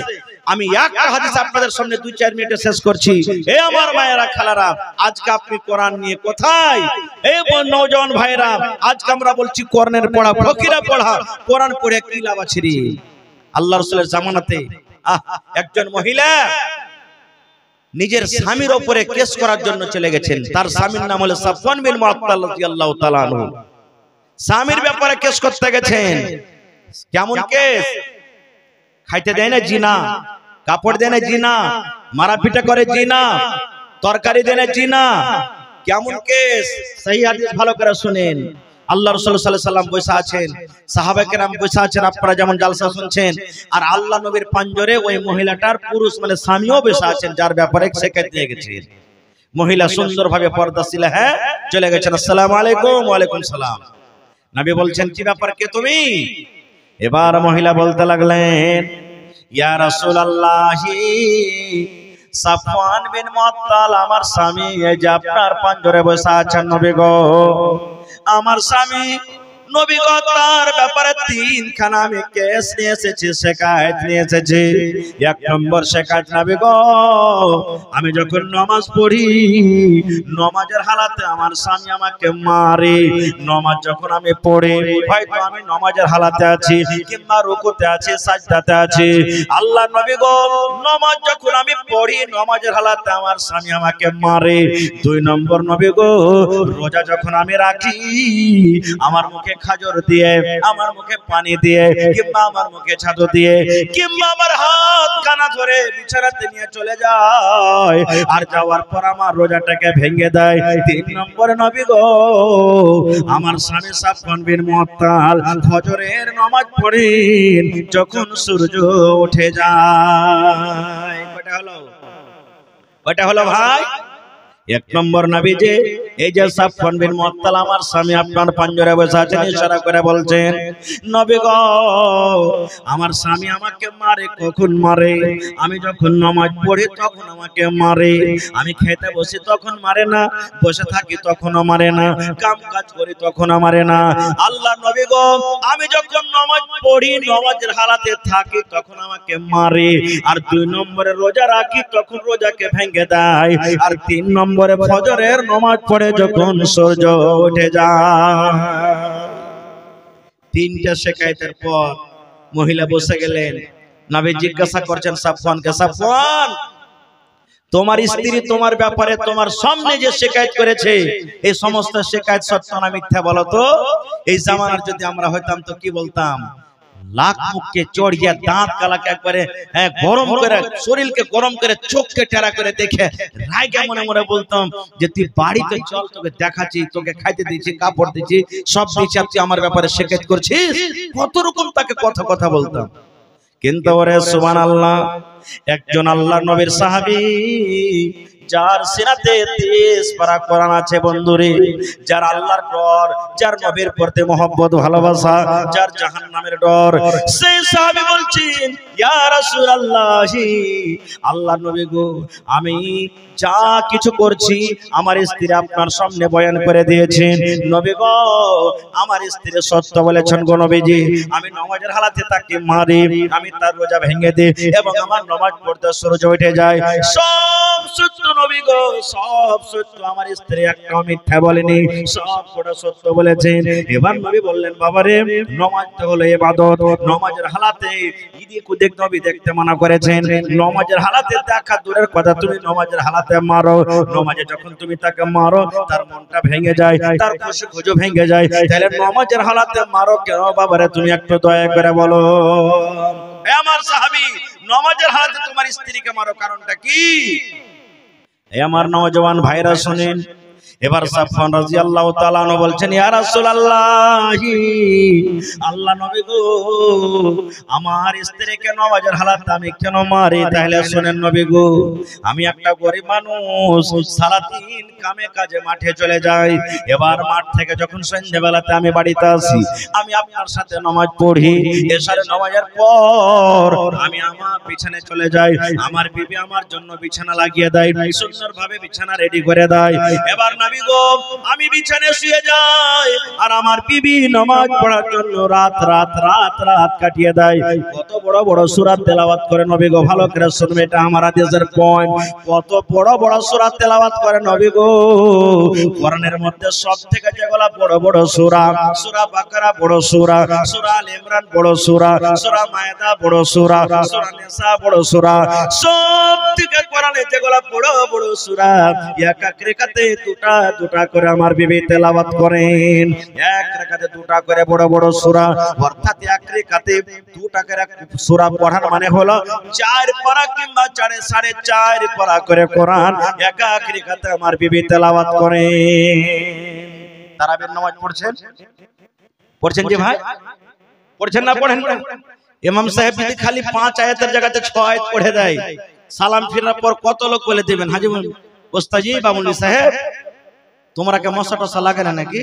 আমি একটা হাদিস আপনাদের সামনে 2-4 মিনিটে শেষ করছি। এ আমার মায়েরা খালারা আজকে আপনি কোরআন নিয়ে কোথায় এই নওজওয়ান ভাইরা আজকে আমরা বলছি কোরআনের পড়া ফকিরা পড়া কোরআন পড়ে কি লাভ আছে রে। আল্লাহর রাসূলের জামানাতে একজন মহিলা নিজের স্বামীর উপরে কেস করার জন্য চলে গেছেন তার স্বামীর নাম হলো সাফওয়ান বিন মুআত্তাল রাদিয়াল্লাহু তাআলা আনহু স্বামীর ব্যাপারে কেস করতে গেছেন কেমন কেস খাইতে দেয় না জিনা কাপড় দেয় না জিনা মারা পিটা করে জিনা তরকারি দেয় না জিনা কেমন কেস? সহি হাদিস ভালো করে শুনেন। আল্লাহ রাসূল সাল্লাল্লাহু আলাইহি সাল্লাম বসে আছেন, সাহাবা কেরাম বসে আছেন, আপনারা যেমন জালসা শুনছেন, আর আল্লাহ নবীর পাঞ্জরে ওই মহিলাটার পুরুষ মানে স্বামীও বসে আছেন, যার ব্যাপারে শিকায়ত নিয়ে গেছেন। মহিলা সুন্দরভাবে পর্দাশীল, হ্যাঁ, চলে গেছেন। আসসালামু আলাইকুম। ওয়া আলাইকুম সালাম। নবী বলছেন, কি ব্যাপার, কে তুমি? এবার মহিলা বলতে লাগলেন, ইয়া রাসূলুল্লাহ, সাফওয়ান বিন মুআত্তাল আমার স্বামী, এই যে আপনার পাঞ্জরে বসে আছেন নবী গো। আমার স্বামী নবী গো, তার ব্যাপারে তিনখানা আমি কেস নিয়ে এসেছি, শিকায়ত নিয়ে এসেছি। এক নম্বর শিকায়ত, নবী গো, আমি যখন নামাজ পড়ি, নামাজের হালাতে আমার স্বামী আমাকে মারে। নামাজ যখন আমি পড়ি, হয়তো আমি নামাজের হালাতে আছি কিংবা রুকুতে আছি, সাজদাতে আছি, আল্লাহ নবী গো, নামাজ যখন আমি পড়ি, নামাজের হালাতে আমার স্বামী আমাকে মারে। দুই নম্বর নবী গো, রোজা যখন আমি রাখি, আমার মুখে খাজর দিয়ে, আমার মুখে পানি দিয়ে, কিংবা আমার মুখে ছাতু দিয়ে, কিংবা আমার হাত কানা ধরে বিছানাতে নিয়ে চলে যায়, আর যাওয়ার পর আমার রোজাটাকে ভেঙে দেয়। তিন নম্বরে নবী গো, আমার স্বামী সাফওয়ান বিন মুআত্তাল ফজরের নামাজ পড়েন যখন সূর্য উঠে যায়। কয়টা হলো ভাই? এক নম্বর নবী যে, এই যে সাফওয়ান বিন মুআত্তাল আমার স্বামী আপনার পাঞ্জরে বসে আছেন, ইশারা করে বলছেন, নবী গো, আমার স্বামী আমাকে মারে। কখন মারে? আমি যখন নামাজ পড়ি তখন আমাকে মারে, আমি খেতে বসি তখন মারে না, বসে থাকি তখনও মারে না, কাম কাজ করি তখনও মারে না। আল্লাহ নবী গো, আমি যখন নামাজ পড়ি, নামাজের হালাতে থাকি তখন আমাকে মারে, আর দুই নম্বরে রোজা রাখি তখন রোজাকে ভেঙে দেয়, আর তিন নম্বরে ফজরের নামাজ পড়ে যখন সূর্য উঠে যায়। তিনটা শিকায়তের পর মহিলা বসে গেলেন। নবী জিজ্ঞাসা করছেন সাফওয়ানকে, সাফওয়ান, তোমার স্ত্রী তোমার ব্যাপারে তোমার সামনে যে শিকায়ত করেছে, এই সমস্ত শিকায়ত সত্য না মিথ্যা বলো তো? এই জামানার যদি আমরা হইতাম তো কি বলতাম? লাখ মুখকে চড়িয়ে দাঁত কালাকে একবারে গরম করে, শরীরকে গরম করে, চোখকে টেরা করে দেখে রাগে মনে মনে বলতাম যে তুই বাড়িতে চল, তোকে দেখাচ্ছি, তোকে খাইতে দিচ্ছি, কাপড় দিচ্ছি, সব দিচ্ছি, তুই আমার ব্যাপারে শিকায়ত করছিস। কত রকম তাকে কথা বলতাম। কিন্তু ওরে সুবহানাল্লাহ, একজন আল্লাহ নবীর সাহাবী, যার সিনাতে 30 পারা কোরআন আছে বন্ধুরে, যার আল্লাহর ডর, যার নবীর প্রতি মহব্বত ভালোবাসা, যার জাহান্নামের ডর, সেই সাহাবী বলছেন, ইয়া রাসূলুল্লাহ, আল্লাহর নবী গো, আমি যা কিছু করছি আমার স্ত্রী আপনার সামনে বয়ান করে দিয়েছেন। নবী গো, আমার স্ত্রী সত্য বলেছেন গো নবীজি, আমি নামাজের হালাতে তাকে মারি, আমি তার রোজা ভেঙে দিই এবং আমার নামাজ পড়তে সূর্য উঠে যায়। সব সত্য নবী গো, সব সত্য, আমার স্ত্রী একটা মিথ্যা বলেনি, সব কথা সত্য বলেছেন। এবার নবী বললেন, বাবারে, নামাজ তো হলো ইবাদত, নামাজের হালাতে এদিক ওদিক নবী দেখতে মানা করেছেন। নামাজের হালাতে দেখা দূরের কথা, তুমি নামাজের হালাতে মারো, নামাজে যখন তুমি তাকে মারো তার মনটা ভেঙে যায়, তার খুশি ভেঙে যায়, তাহলে নামাজের হালাতে মারো কেন বাবারে? তুমি একটু দয়া করে বলো। আমার সাহাবী, নামাজের হালাতে তোমার স্ত্রীকে মারো, কারণটা কি? আমার নওজওয়ান ভাইরা শুনেন। এবার সাফওয়ান রাদিয়াল্লাহু তাআলা আনহু বলছেন, ইয়া রাসূলুল্লাহ, আল্লাহ নবী গো, আমার স্ত্রীকে নামাজের হালাতে আমি কেন মারি? তাহলে শুনেন নবী গো, আমি একটা গরিব মানুষ, সারাদিন কামে কাজে মাঠে চলে যাই, এবার মাঠ থেকে যখন সন্ধ্যাবেলাতে আমি বাড়িতে আসি, আমি আপনার সাথে নামাজ পড়ি, এশার নামাজের পর আমি আমার বিছানায় চলে যাই, আমার বিবি আমার জন্য বিছানা লাগিয়ে দেয়, সুন্দরভাবে বিছানা রেডি করে দেয়। এবার নবী গো, আমি বিছানায় শুয়ে যাই, আর আমার বিবি নামাজ পড়ার জন্য রাত কাটিয়ে দেয়। কত বড় বড় সূরা তেলাওয়াত করে নবী গো, ভালো করে শুনবে, এটা আমার হাদিসের পয়েন্ট। কত বড় বড় সূরা তেলাওয়াত করে নবী গো। কোরআনের মধ্যে সবথেকে যেগুলা বড় বড় সূরা, সূরা বাকারা বড় সূরা, সূরা আল ইমরান বড় সূরা, সূরা মায়েদা বড় সূরা, সূরা নিসা বড় সূরা, সবথেকে কোরআন কোরআনে যেগুলো বড় বড় সূরা এক এক রাকাতে দুটা দুটা করে আমার বিবি তেলাওয়াত করেন। এক রাকাতে দুটা করে বড় বড় সূরা, অর্থাৎ এক রাকাতে দুটা করে সূরা পড়ার মানে হলো 4 পারা কিংবা 4.5 পারা করে কোরআন এক এক রাকাতে আমার বিবি তেলাওয়াত করেন। তারাবির নামাজ পড়ছেন যে ভাই? পড়ছেন না? পড়েন। ইমাম সাহেব যদি খালি 5 আয়াতের জায়গাতে 6 আয়াত পড়ে দেয়, সালাম ফিরার পর কত লোক বলে দিবেন, হাজি ওস্তাজি বামুনি সাহেব তোমরা কে মশা টসা লাগে না নাকি,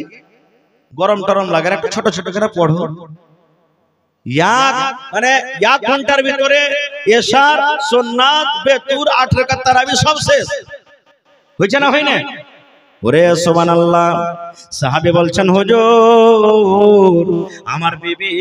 গরম টরম লাগে, একটু ছোট ছোট করে পড়ো। মানে 1 ঘন্টার ভিতরে এশার সুন্নাত বেতুর 8 রাকাত তারাবি সব শেষ হয়েছে না? হয় না? ওরে সুবহানাল্লাহ। সাহাবী বলছেন হুজুর আমার বিবি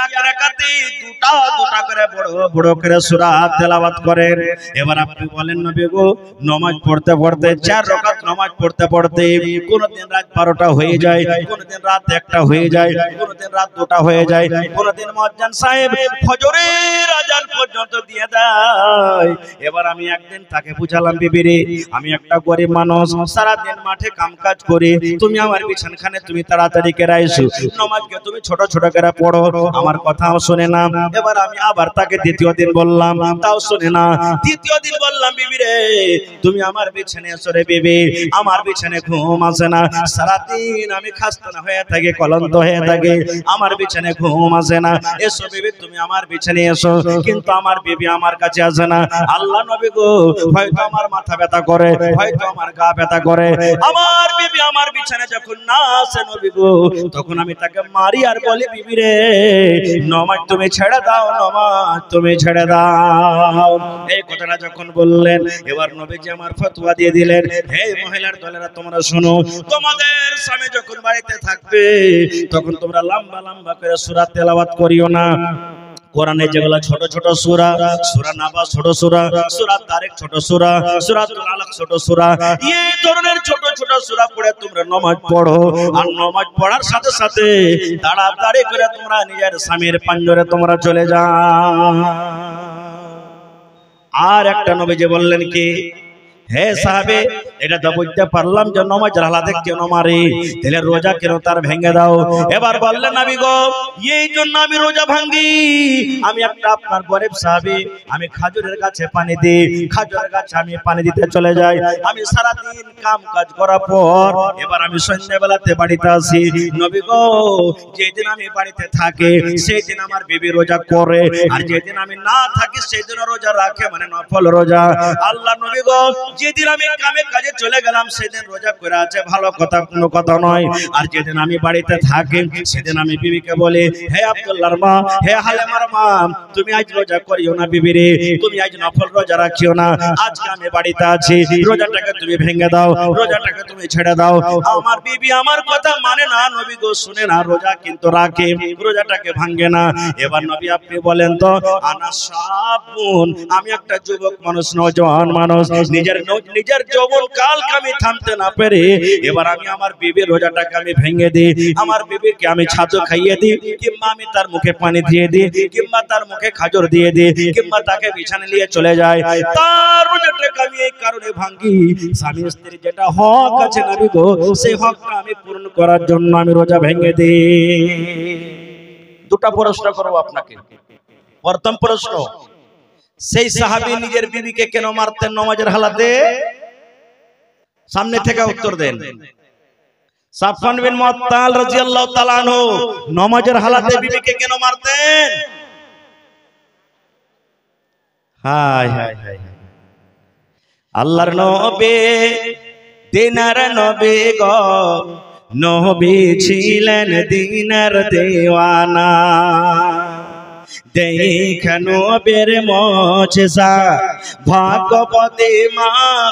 এক রাকাতে দুটা দুটা করে বড় বড় করে সূরা তেলাওয়াত করেন। এবার আপনি বলেন নবী গো, নামাজ পড়তে পড়তে 4 রাকাত নামাজ পড়তে পড়তে কোনদিন রাত 12টা হয়ে যায়, কোনদিন রাত 1টা হয়ে যায়, কোনদিন রাত 2টা হয়ে যায়, কোনদিন মুয়াজ্জিন সাহেব ফজরের আযান পর্যন্ত দিয়ে দেয়। এবার আমি একদিন তাকে বুঝালাম, বিবি রে আমি একটা গরিব মানুষ, সারা দিন মাঠে কামকাজ করি, তুমি আমার বিছানাখানে তুমি তাড়াতাড়ি করে আইসো, নামাজকে তুমি ছোট ছোট করে পড়ো, আমার কথাও শুনে না। এবার আমি আবার তাকে দ্বিতীয় দিন বললাম, তাও শুনে না। তৃতীয় দিন বললাম, বিবি রে তুমি আমার বিছানায় এসো রে বিবি, আমার বিছানায় ঘুম আসে না, সারা দিন আমি খাস্তা হয়ে থাকি, ক্লান্ত হয়ে থাকি, আমার বিছানায় ঘুম আসে না, এসো বিবি তুমি আমার বিছানায় এসো। কিন্তু আমার বিবি আমার কাছে আসে না। আল্লাহ নবী গো, হয়তো আমার মাথা ব্যথা করে, হয়তো আমার গা ব্যথা করে, আমার বিবি আমার বিছানায় যখন না আসে নবী গো, তখন আমি তাকে মারি আর বলি, বিবি রে নামাজ তুমি ছেড়ে দাও, নামাজ তুমি ছেড়ে দাও। এই কথাটা যখন বললেন, এবার নবীজি আমার ফতোয়া দিয়ে দিলেন, হে মহিলার দলেরা তোমরা শোনো, তোমাদের স্বামী যখন বাড়িতে থাকবে তখন তোমরা লম্বা লম্বা করে সূরা তেলাওয়াত করিও না। কোরআনে যেগুলো ছোট ছোট সূরা, সূরা নাবা ছোট সূরা, সূরা তারিক ছোট সূরা, সূরাতুল আলাক ছোট সূরা, এই ধরনের ছোট ছোট সূরা পড়ে তোমরা নামাজ পড়ো। আর নামাজ পড়ার সাথে সাথে তাড়াতাড়ি করে তোমরা নিজের স্বামীর পাঞ্জরে তোমরা চলে যাও। আর একটা নবীজি বললেন কি, হে সাহাবে এটা তো বুঝতে পারলাম যে নামাজের হালাতে কেন মারে, তাহলে রোজা কেন তার ভেঙে দাও। এবার বললেন নবী গো, এই জন্য আমি রোজা ভাঙি। আমি একটা আপনার গরিব সাহাবী, আমি খাজুরের গাছে পানি দিই, খাজুরের গাছে আমি পানি দিতে চলে যাই। আমি সারা দিন কাম কাজ করার পর এবার আমি সন্ধ্যাবেলাতে বাড়িতে আসি। নবী গো, যেদিন আমি বাড়িতে থাকি সেই দিন আমার বিবি রোজা করে, আর যেদিন আমি না থাকি সেই দিন রোজা রাখে, মানে নফল রোজা। আল্লাহ নবী গো, যেদিন আমি কামে কাজে চলে গেলাম সেদিন রোজা করে আছে, ভালো কথা, কোনো কথা নয়। আর যেদিন আমি বাড়িতে থাকি সেদিন আমি বিবিকে বলি, হে আব্দুল্লাহর মা, হে হালেমার মা, তুমি আজ রোজা করিও না বিবি রে, তুমি আজ নফল রোজা রাখিও না, আজকে আমি বাড়িতে আছি, রোজাটাকে তুমি ভেঙে দাও, রোজাটাকে তুমি ছেড়ে দাও। আমার বিবি আমার কথা মানে না, নবী গো শুনে না, রোজা কিন্তু রাখে, রোজাটাকে ভাঙে না। এবার নবী আপনি বলেন তো, আনা সাবুন, আমি একটা যুবক মানুষ, নওজওয়ান মানুষ, নিজের যৌবন কালকে আমি থামতে না পেরে এবার আমি আমার বিবির রোজাটাকে আমি ভেঙে দিই, আমার বিবিকে আমি ছাতু খাইয়ে দিই, কিংবা আমি তার মুখে পানি দিয়ে দিই, কিংবা তার মুখে খাজর দিয়ে দিই, কিংবা তাকে বিছানে নিয়ে চলে যায়, তার রোজাটাকে আমি এই কারণে ভাঙি, স্বামী স্ত্রীর যেটা হক আছে নবী গো, সেই হকটা আমি পূরণ করার জন্য আমি রোজা ভেঙে দিই। দুটা প্রশ্ন করব আপনাকে। প্রথম প্রশ্ন, সেই সাহাবী নিজের বিবিকে কেন মারতেন নামাজের হালাতে? সামনে থেকে উত্তর দেন। সাফওয়ান বিন মুআত্তাল রাদিয়াল্লাহু তাআলা আনহু নামাজের হালাতে বিবিকে কেন মারতেন? হায় হায় হায়, আল্লাহর নবী দিনার নবী গো, নবী ছিলেন দিনার দেওয়ানা, দেখানো বের মুজিজা ভাগ্যবতী মা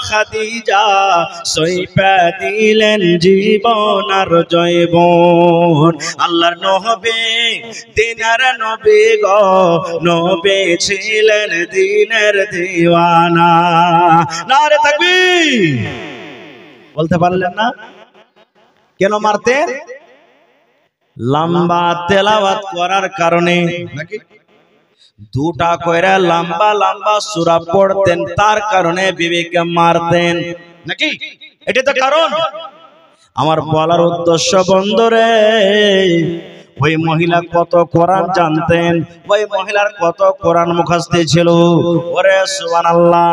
খাদিজা, সইপা দিলেন জীবন আর জয়বন। আল্লাহর নবী দিনার নবী গো, নবী ছিলেন দিনের দিওয়ানা। নারে তাকবীর বলতে পারলেন না? কেন মারতেন? লম্বা তেলাওয়াত করার কারণে নাকি? দুটা কইরা লম্বা লম্বা সূরা পড়তেন, তার কারণে বিবিকে মারতেন নাকি? এটা তো কারণ। আমার বলার উদ্দেশ্য বন্ধুরে, ওই মহিলা কত কোরআন জানতেন, ওই মহিলার কত কোরআন মুখস্থ ছিল। ওরে সুবহানাল্লাহ,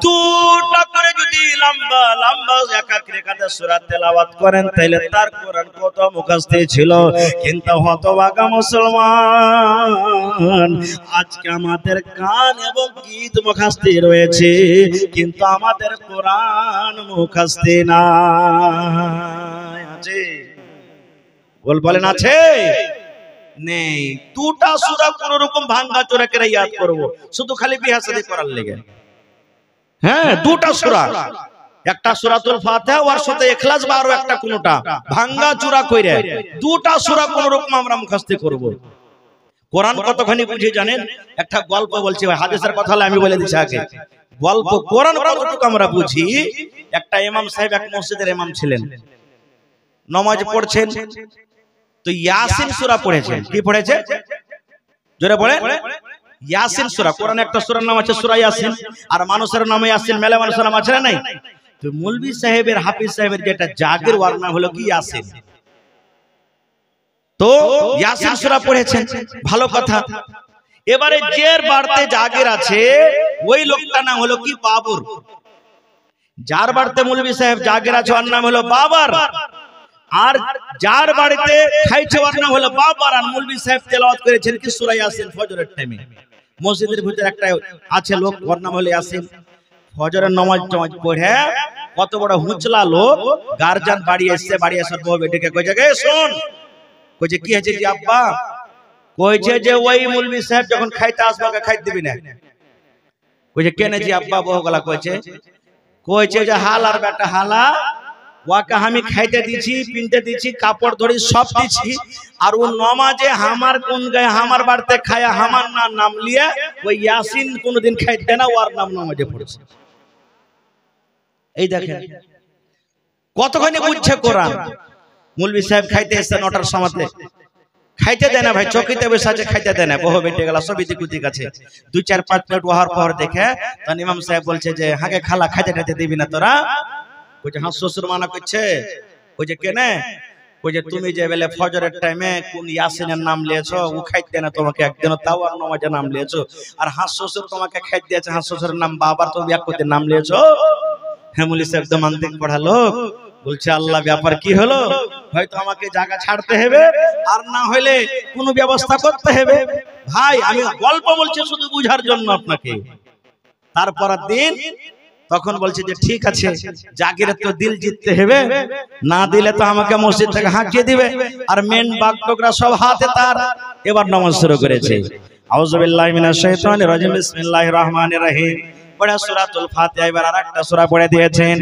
দুটা করে যদি লম্বা লম্বা একাক রেখাতে সূরা তেলাওয়াত করেন তাহলে তার কোরআন কত মুখস্থ ছিল। কিন্তু হতভাগা মুসলমান, আজকে আমাদের গান এবং গীত মুখস্থ রয়েছে কিন্তু আমাদের কোরআন মুখস্থ নাই। আছে বলেন আছে নেই? দুটা সূরা কোন রকম ভাঙা চোরা করে ইয়াদ করব, শুধু খালি বিয়া শাদী করার লেগে। হ্যাঁ, দুটা সূরা, একটা সূরাতুল ফাতিহা ওর সাথে ইখলাস বা আরো একটা কোনটা ভাঙা চোরা কইরা দুটা সূরা কোন রকম আমরা মুখস্থ করব। কোরআন কতখানি বুঝি জানেন? একটা গল্প বলছি, হাদিসের কথা হলে আমি বলে দিচ্ছি আগে। গল্প কোরআন কতটুকু আমরা বুঝি। একটা ইমাম সাহেব এক মসজিদের ইমাম ছিলেন, নামাজ পড়ছেন, তো ইয়াসিন সূরা পড়েছেন। কি পড়েছে? জোরে পড়ে। ইয়াসিন সূরা, কোরআনে একটা সূরার নাম আছে সূরা ইয়াসিন, আর মানুষের নামে ইয়াসিন, মেলা মানুষের নাম আছে না নাই? তো মৌলভী সাহেবের, হাফিজ সাহেবের যেটা জাগির, ওর নাম হলো কি ইয়াসিন। তো ইয়াসিন সূরা পড়েছেন, ভালো কথা। এবারে যে বাড়তে জাগির আছে ওই লোকটার নাম হলো কি? বাবর। যার বাড়তে মৌলভী সাহেব জাগির আছে ওর নাম হলো বাবার, আর যার বাড়িতে খাইছে ওর নাম হলো বাবার। আর মৌলভী সাহেব তেলাওয়াত করেছেন কি? সূরা ইয়াসিন ফজরের টাইমে। মসজিদের ভিতরে একটা আছে লোক, ওর নাম হলো ইয়াসিন। ফজরের নামাজ পড়ে কত বড় হুঁচলা লোক, গার্জিয়ান বাড়ি এসে, বাড়ি আসার পর বেটিকে কইছে, গে শোন, কইছে কি হয়েছে জি আব্বা? কইছে যে ওই মৌলভী সাহেব যখন খাইতে আসবে ওকে খাইতে দিবি না। কইছে কেন জি আব্বা? বহুগলা কইছে যে হাল আর বেটা হালা, ওকে আমি খাইতে দিছি, পিনতে দিছি, কাপড় ধরি সব দিছি, আর ও নমাজে আমার কোন গায়ে আমার বাড়িতে খায়া আমার নাম লিয়ে ওই ইয়াসিন কোনদিন খাইতে না, ওর নাম নমাজে পড়েছে। এই দেখেন কতখানি বুঝছে কোরআন। মৌলভী সাহেব খাইতে এসে 9টার সময়তে, খাইতে দেয় না ভাই, চকিতে বসে আছে, খাইতে দেয় না। বহু বেটে গেল সব ইদিক উদিক আছে। 2-4-5 মিনিট ওহার পর দেখে তখন ইমাম সাহেব বলছে যে হাগে খালা, খাইতে খাইতে দিবি না তোরা? কইছে হ্যাঁ শ্বশুর মানা করছে। কইছে কেনে? কইছে তুমি যে বেলে ফজরের টাইমে কোন ইয়াসিনের নাম লিয়েছো, ও খাইতে না তোমাকে একদিন, তাও আর নামাজের নাম লিয়েছো। আর হাস শ্বশুর তোমাকে খাইতে দিয়েছে, হাস শ্বশুরের নাম বাবার, তুমি এক করতে নাম লিয়েছো। হ্যাঁ মৌলভী সাহেব একদম আন্তিক পড়া লোক, বলছে আল্লাহ ব্যাপার কি হলো? হয়তো আমাকে জায়গা ছাড়তে হবে, আর না হলে কোনো ব্যবস্থা করতে হবে। ভাই আমি গল্প বলছি শুধু বুঝার জন্য আপনাকে। তারপর দিন তখন বলছে যে ঠিক আছে, জাগিরে তো দিল জিততে হবে, না দিলে তো আমাকে মসজিদ থেকে হাঁকিয়ে দিবে। আর মেন বাগডোগরা সব হাতে তার। এবার নামাজ শুরু করেছে। আউযুবিল্লাহি মিনাশ শাইতানির রাজিম, বিসমিল্লাহির রহমানির রহিম। পড়া সূরাতুল ফাতিহা। এবার আরেকটা সূরা পড়ে দিয়েছেন।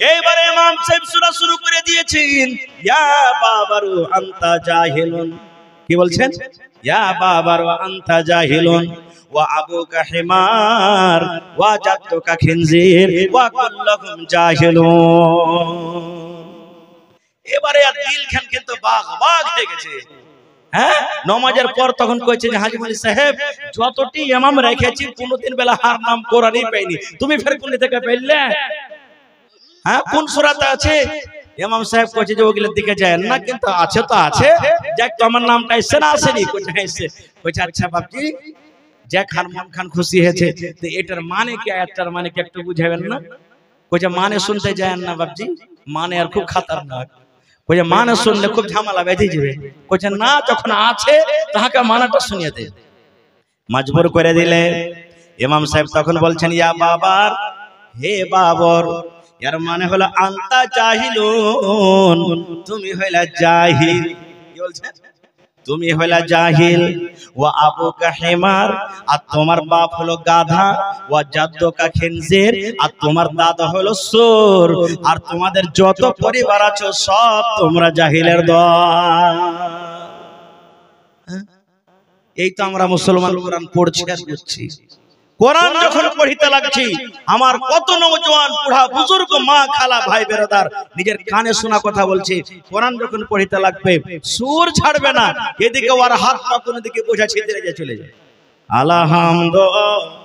এইবারে ইমাম সাহেব সূরা শুরু করে দিয়েছেন, ইয়া বাবারু আনতা জাহিলুন। কি বলছেন? ইয়া বাবারু আনতা জাহিলুন ওয়া আবুকা হিমার ওয়া জাদ্দুকা খিনজির ওয়া কুল্লুকুম জাহিলুন। এবারে আর দিল খান কিন্তু বাগ হয়ে গেছে। হ্যাঁ, নামাজের পর তখন কইছে যে হাজী মৌলভী সাহেব যতটি ইমাম রেখেছি কোনদিন বেলা হার নাম কোরআনই পাইনি, তুমি ফের কোন থেকে পাইলে? হ্যাঁ, কোন সূরাতে আছে? ইমাম সাহেব কইছে যে ওগুলোর দিকে যায় না, কিন্তু আছে তো আছে, যাক তোমার নামটা এসে না আসেনি? কইছে এসে। কইছে আচ্ছা বাপজি, যে খান মন খান খুশি হয়েছে, তো এটার মানে কি, আয়াতটার মানে কি একটু বুঝাবেন না? কইছে মানে শুনতে যায় না বাপজি, মানে আর খুব খাতারনাক। কইছে মানে শুনলে খুব ঝামেলা বেঁধে যাবে। কইছে না, যখন আছে তাহাকে মানাটা শুনিয়ে দে। মজবুর করে দিলে। ইমাম সাহেব তখন বলছেন, ইয়া বাবার, হে বাবর, এর মানে হলো আনতা জাহিলুন, তুমি হইলা জাহিল। কি বলছেন? তুমি হইলা জাহিল। ওয়া আবুকা হিমার, আর তোমার বাপ হলো গাধা। ওয়া জাদ্দুকা খিনজির, আর তোমার দাদা হলো চোর। আর তোমাদের যত পরিবার আছে সব তোমরা জাহিলের দল। এই তো আমরা মুসলমান কোরআন পড়ছি আর বুঝছি। কোরআন যখন পড়িতে লাগছি, আমার কত নওজোয়ান বুড়া বুজুর্গ মা খালা ভাই বেরাদার নিজের কানে শোনা কথা বলছে। কোরআন যখন পড়িতে লাগবে সুর ছাড়বে না, এদিকে ওর হাত পা কোন দিকে বোঝা ছিদ্রে চলে যায়। আলহামদুলিল্লাহি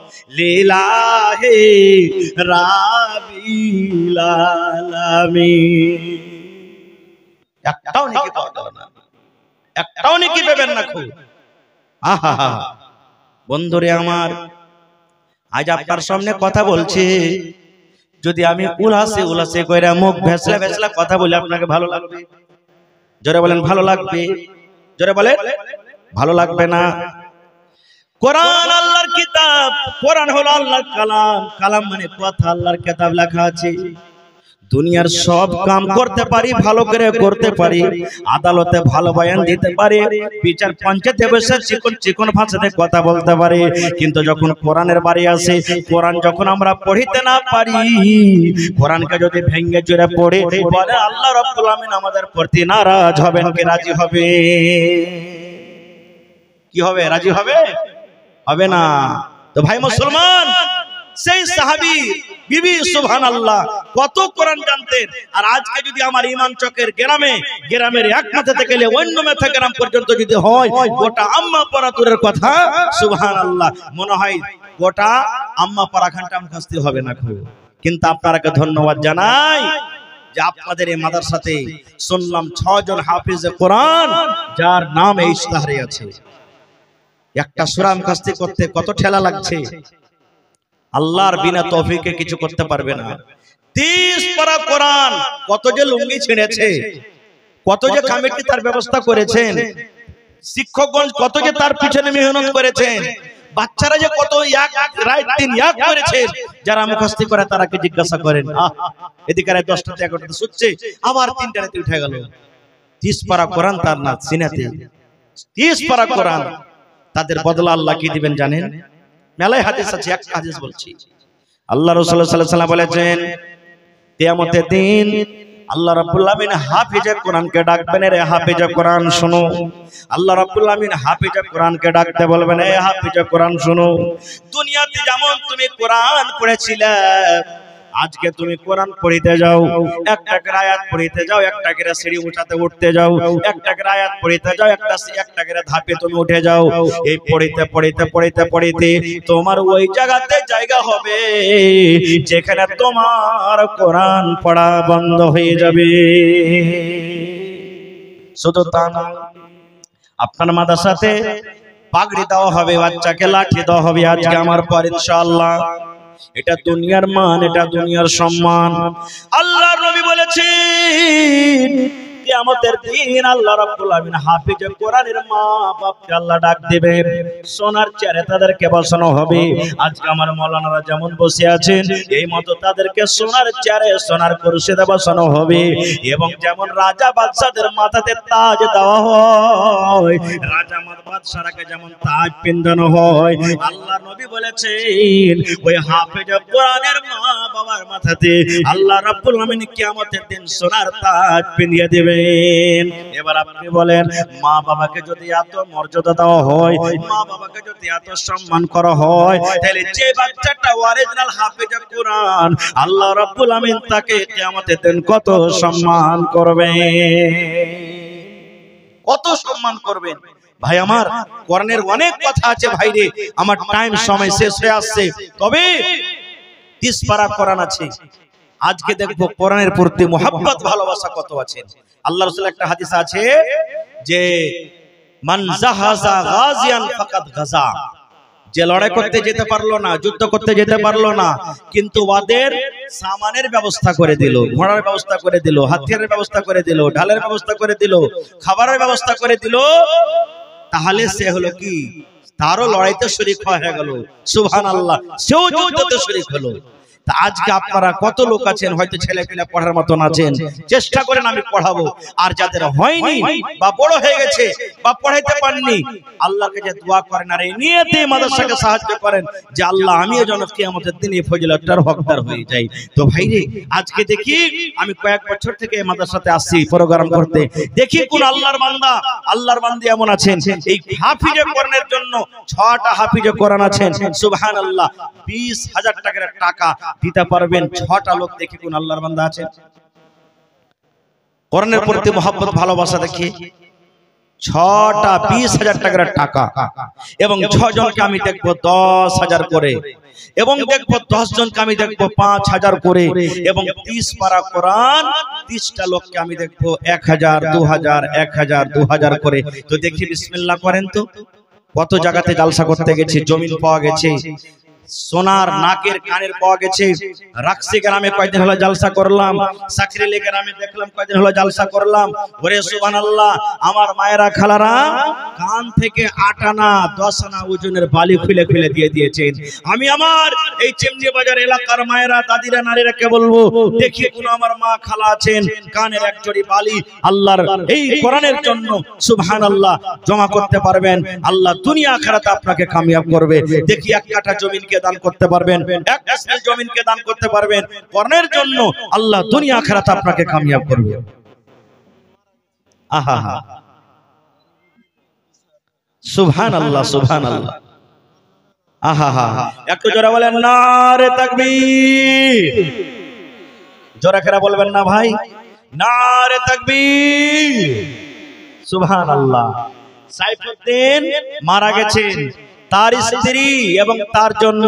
রাব্বিল আলামিন। একটাও নেকি পাওয়া গেল না, একটাও নেকি পাবেন না খুব। আহা বন্ধুরে আমার, আজ আপনার সামনে কথা বলছি, যদি আমি উলাসে উলাসে কইরা মুখ ভেসলা ভেসলা কথা বলি আপনাকে ভালো লাগবে? জোরে বলেন ভালো লাগবে? জোরে বলেন ভালো লাগবে না? কোরআন আল্লাহর কিতাব, কোরআন হলো আল্লাহর কালাম, কালাম মানে কথা, আল্লাহর কিতাব লেখা আছে। দুনিয়ার সব কাম করতে পারি, ভালো করে করতে পারি, আদালতে ভালো বয়ান দিতে পারি, বিচার পঞ্চায়েতে বসে চিকন চিকন ভাষাতে কথা বলতে পারি, কিন্তু যখন কোরআনের বাড়ি আসে, কোরআন যখন আমরা পড়িতে না পারি, কোরআনকে যদি ভেঙে চুরে পড়ে বলে আল্লাহ রাব্বুল আমিন আমাদের প্রতি নারাজ হবেন কি রাজি হবে? কি হবে? রাজি হবে? হবে না। তো ভাই মুসলমান, সেই সাহাবী বিবি সুবহানাল্লাহ কত কোরআন জানতেন। আর আজকে যদি আমার ইমান চকের গ্রামের এক মাথা থেকে অন্য মাথা গ্রাম পর্যন্ত যদি হয় গোটা আম্মা পরাতুরের কথা, সুবহানাল্লাহ, মনে হয় গোটা আম্মা পরা খানটা মুখস্থ হবে না খুব। কিন্তু আপনারাকে ধন্যবাদ জানাই যে আপনাদের এই মাদ্রাসাতে শুনলাম 6 জন হাফেজে কোরআন যার নাম এই ইশতেহারে আছে। একটা সূরা মুখস্থ করতে কত ঠেলা লাগছে, আল্লাহর বিনা তৌফিকে কিছু করতে পারবে না। 30 পারা কোরআন, কত যে লুঙ্গি ছিঁড়েছে, কত যে কমিটি তার ব্যবস্থা করেছেন, শিক্ষকগণ কত যে তার পিছনে মেহনত করেছেন, বাচ্চারা যে কত এক রাত দিন এক করেছে। যারা মুখস্থ করে তারাকে জিজ্ঞাসা করেন, এদিকে 10টাতে 11টাতে শুচ্ছে, আবার 3টা রাতে উঠে গেল। 30 পারা কোরআন তার না সিনাতে, 30 পারা কোরআন। তাদের বদলা আল্লাহ কি দিবেন জানেন? মেলায় হাদিস আছে, একটা হাদিস বলছি। আল্লাহ রাসূল সাল্লাল্লাহু আলাইহি ওয়াসাল্লাম বলেছেন, কিয়ামতের দিন আল্লাহ রাব্বুল আমিন হাফেজে কোরআনকে ডাকবেন, রে হাফেজে কোরআন শোনো। আল্লাহ রাব্বুল আমিন হাফেজে কোরআনকে ডাকতে বলবেন, এ হাফেজে কোরআন শোনো। দুনিয়াতে যেমন তুমি কোরআন পড়েছিলে, আজকে তুমি কোরআন পড়িতে যাও, একটা করে আয়াত পড়িতে যাও, একটা করে সিঁড়ি উঠাতে উঠতে যাও, একটা করে আয়াত পড়িতে যাও, একটা করে ধাপে তুমি উঠে যাও। এই পড়িতে পড়িতে পড়িতে পড়িতে তোমার ওই জায়গাতে জায়গা হবে যেখানে তোমার কোরআন পড়া বন্ধ হয়ে যাবে। শুধু তা না, আপনার মাদ্রাসাতে পাগড়ি দেওয়া হবে, বাচ্চাকে লাঠি দেওয়া হবে আজকে আমার পর ইনশাআল্লাহ। এটা দুনিয়ার মান, এটা দুনিয়ার সম্মান। আল্লাহর নবী বলেছেন, কিয়ামতের দিন আল্লাহ রাব্বুল আমিন হাফেজে কোরআনের মা বাপকে আল্লাহ ডাক দিবেন, সোনার চেয়ারে তাদেরকে বসানো হবে। আজকে আমার মাওলানারা যেমন বসে আছেন, এই মতো তাদেরকে সোনার চেয়ারে সোনার কুরসিতে বসানো হবে। এবং যেমন রাজা বাদশাদের মাথাতে তাজ দেওয়া হয়, রাজা বাদশারাকে যেমন তাজ পিন্দানো হয়, আল্লাহর নবী বলেছেন ওই হাফেজে কোরআনের মা বাবার মাথাতে আল্লাহ রাব্বুল আমিন কিয়ামতের দিন সোনার তাজ পিনিয়ে দিবেন। এবার আপনি বলেন, মা বাবাকে যদি এত মর্যাদা দেওয়া হয়, মা বাবাকে যদি এত সম্মান করা হয়, তাহলে যে বাচ্চাটা অরিজিনাল হাফেজে কোরআন, আল্লাহ রাব্বুল আমিন তাকে কিয়ামতের দিন কত সম্মান করবেন, কত সম্মান করবেন। ভাই আমার, কোরআনের অনেক কথা আছে ভাইরে, আমার টাইম সময় শেষ হয়ে আসছে, তবে 30 পারা কোরআন আছে। আজকে দেখবো কোরআনের প্রতি মুহাব্বত ভালোবাসা কত আছে। আল্লাহ রাসূল একটা হাদিস আছে যে মান জাহাজা গাজিয়ান ফাকাদ গাজা, যে লড়াই করতে যেতে পারলো না, যুদ্ধ করতে যেতে পারলো না, কিন্তু ওদের সামানের ব্যবস্থা করে দিল, ঘোড়ার ব্যবস্থা করে দিল, হাতিয়ারের ব্যবস্থা করে দিল, ঢালের ব্যবস্থা করে দিল, খাবারের ব্যবস্থা করে দিল, তাহলে সে হলো কি, তারও লড়াইতে শরীক হয়ে গেল। সুবহানাল্লাহ, সেও যুদ্ধতে শরীক হলো। আজকে আপনারা কত লোক আছেন হয়তো ছেলে পেলে পড়ার মতন আছেন, চেষ্টা করেন আমি পড়াবো, আর যাদের হয়নি বা বড় হয়ে গেছে বা পড়াইতে পারেননি, আল্লাহকে যে দোয়া করেন আর এই নিয়তে মাদ্রাসাকে সাহায্য করেন যে আল্লাহ আমিও যেন কিয়ামতের দিন এই ফজিলতটার হকদার হয়ে যাই। তো ভাইরে, আজকে দেখি আমি কয়েক বছর থেকে এই মাদ্রাসাতে আসছি প্রোগ্রাম করতে, দেখি কোন আল্লাহর বান্দী এমন আছেন এই হাফিজে কোরআনের জন্য 6টা হাফিজে কোরআন আছেন, সুবহানাল্লাহ, 20,000 টাকা দিতে পারবেন 6টা লোক। দেখি কোন আল্লাহর বান্দা আছে কোরআনের প্রতি মহব্বত ভালোবাসা দেখি 6টা 20,000 টাকার টাকা, এবং 6 জনকে আমি দেখবো 10,000 করে, এবং দেখবো 10 জনকে আমি দেখবো 5,000 করে, এবং 30 পারা কোরআন 30টা লোককে আমি দেখবো 1,000 2,000 1,000 2,000 করে। তো দেখি বিসমিল্লাহ করেন তো। কত জায়গাতে জালসা করতে গেছি, জমিন পাওয়া গেছে, সোনার নাকের কানের পাওয়া গেছে। রাকসি গ্রামে কয়েকদিন হলো জালসা করলাম, সাকরিলি গ্রামে দেখলাম কয়েকদিন হলো জালসা করলাম। ওরে সুবহানাল্লাহ, আমার মায়েরা খালারা কান থেকে 8 আনা 10 আনা ওজনের বালি খুলে খুলে দিয়ে দিয়েছেন। আমি আমার এই চিমনি বাজার এলাকার মায়েরা, দাদিরা, নারীরাকে বলবো, দেখি কোন আমার মা খালা আছেন, কানের এক জড়ি বালি আল্লাহর এই কোরআনের জন্য সুবহানাল্লাহ জমা করতে পারবেন, আল্লাহ দুনিয়া আখিরাতে আপনাকে কামিয়াব করবে। দেখি 1 কাঠা জমিনকে দান করতে পারবেন, 1 গাছ জমিনকে দান করতে পারবেন, কোরআনের জন্য আল্লাহ দুনিয়া আখিরাতে আপনাকে কামিয়াব করবে। আহা হা, সুবহানাল্লাহ সুবহানাল্লাহ, আহা হা। একটু জোরে বলেন নারে তাকবীর। জোরে করে বলবেন না ভাই, নারে তাকবীর। সুবহানাল্লাহ। সাইফুদ্দিন মারা গেছেন, তার স্ত্রী এবং তার জন্য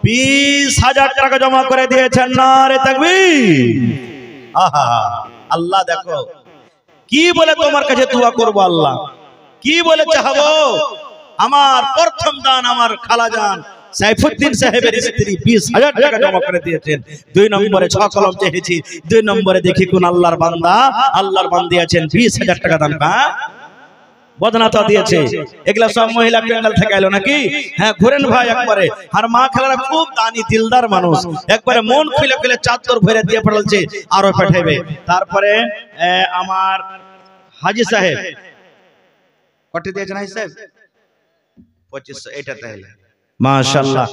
20,000 টাকা জমা করে দিয়েছেন। নারে তাকবীর। আহা, আল্লাহ দেখো কি বলে তোমার কাছে দোয়া করব, আল্লাহ কি বলে চাহবো। আমার প্রথম দান আমার খালাজান সাইফুদ্দিন সাহেবের স্ত্রী 20,000 টাকা জমা করে দিয়েছেন। 2 নম্বরে 6 কলম চেয়েছি, 2 নম্বরে দেখি কোন আল্লাহর বান্দা, আল্লাহর বান্দি আছেন 20,000 টাকা দান বদনাতা দিয়েছে। এগুলা সব মহিলা প্যান্ডেল থেকে এলো নাকি? হ্যাঁ, ঘুরেন ভাই একবারে। আর মা খালারা খুব দানি দিলদার মানুষ, একবারে মন খুলে খুলে চাদর ভরে দিয়ে পড়লছে, আরো পাঠাবে। তারপরে আমার হাজী সাহেব কত দিয়েছেন? হাজী সাহেব 2500। এটা তাহলে মাশাআল্লাহ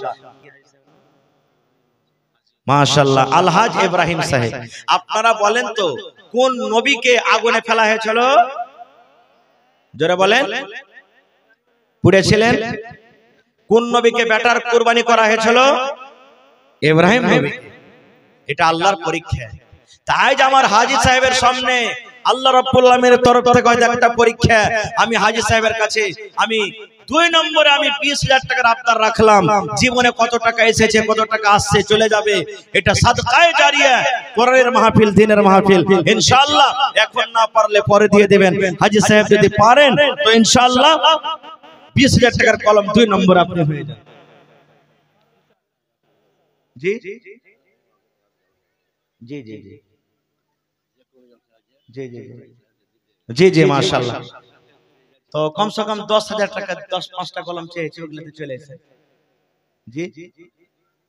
মাশাআল্লাহ। আলহাজ ইব্রাহিম সাহেব, আপনারা বলেন তো কোন নবীকে আগুনে ফেলা হয়েছিল? জোরে বলেন। পুড়েছিলেন? কোন নবীকে বেটার কুরবানি করা হয়েছিল? ইব্রাহিম নবী। এটা আল্লাহর পরীক্ষা। তাই যে আমার হাজী সাহেবের সামনে আল্লাহ রাব্বুল আলামিনের তরফ থেকে একটা পরীক্ষা। আমি হাজী সাহেবের কাছে আমি 2 নম্বরে আমি 20,000 টাকার আবদার রাখলাম। জীবনে কত টাকা এসেছে, কত টাকা আসছে, চলে যাবে, এটা সাদকায়ে জারিয়া, কোরআনের মাহফিল, দ্বীনের মাহফিল। ইনশাআল্লাহ এখন না পারলে পরে দিয়ে দিবেন। হাজী সাহেব যদি পারেন তো ইনশাআল্লাহ 20,000 টাকার কলম 2 নম্বর আপনি হয়ে যান। জি জি জি জি জি জি জি মাশাআল্লাহ। তো কমসে কম 10,000 টাকা 10-5টা কলম চেয়েছে, ওগুলোতে চলে এসে। জি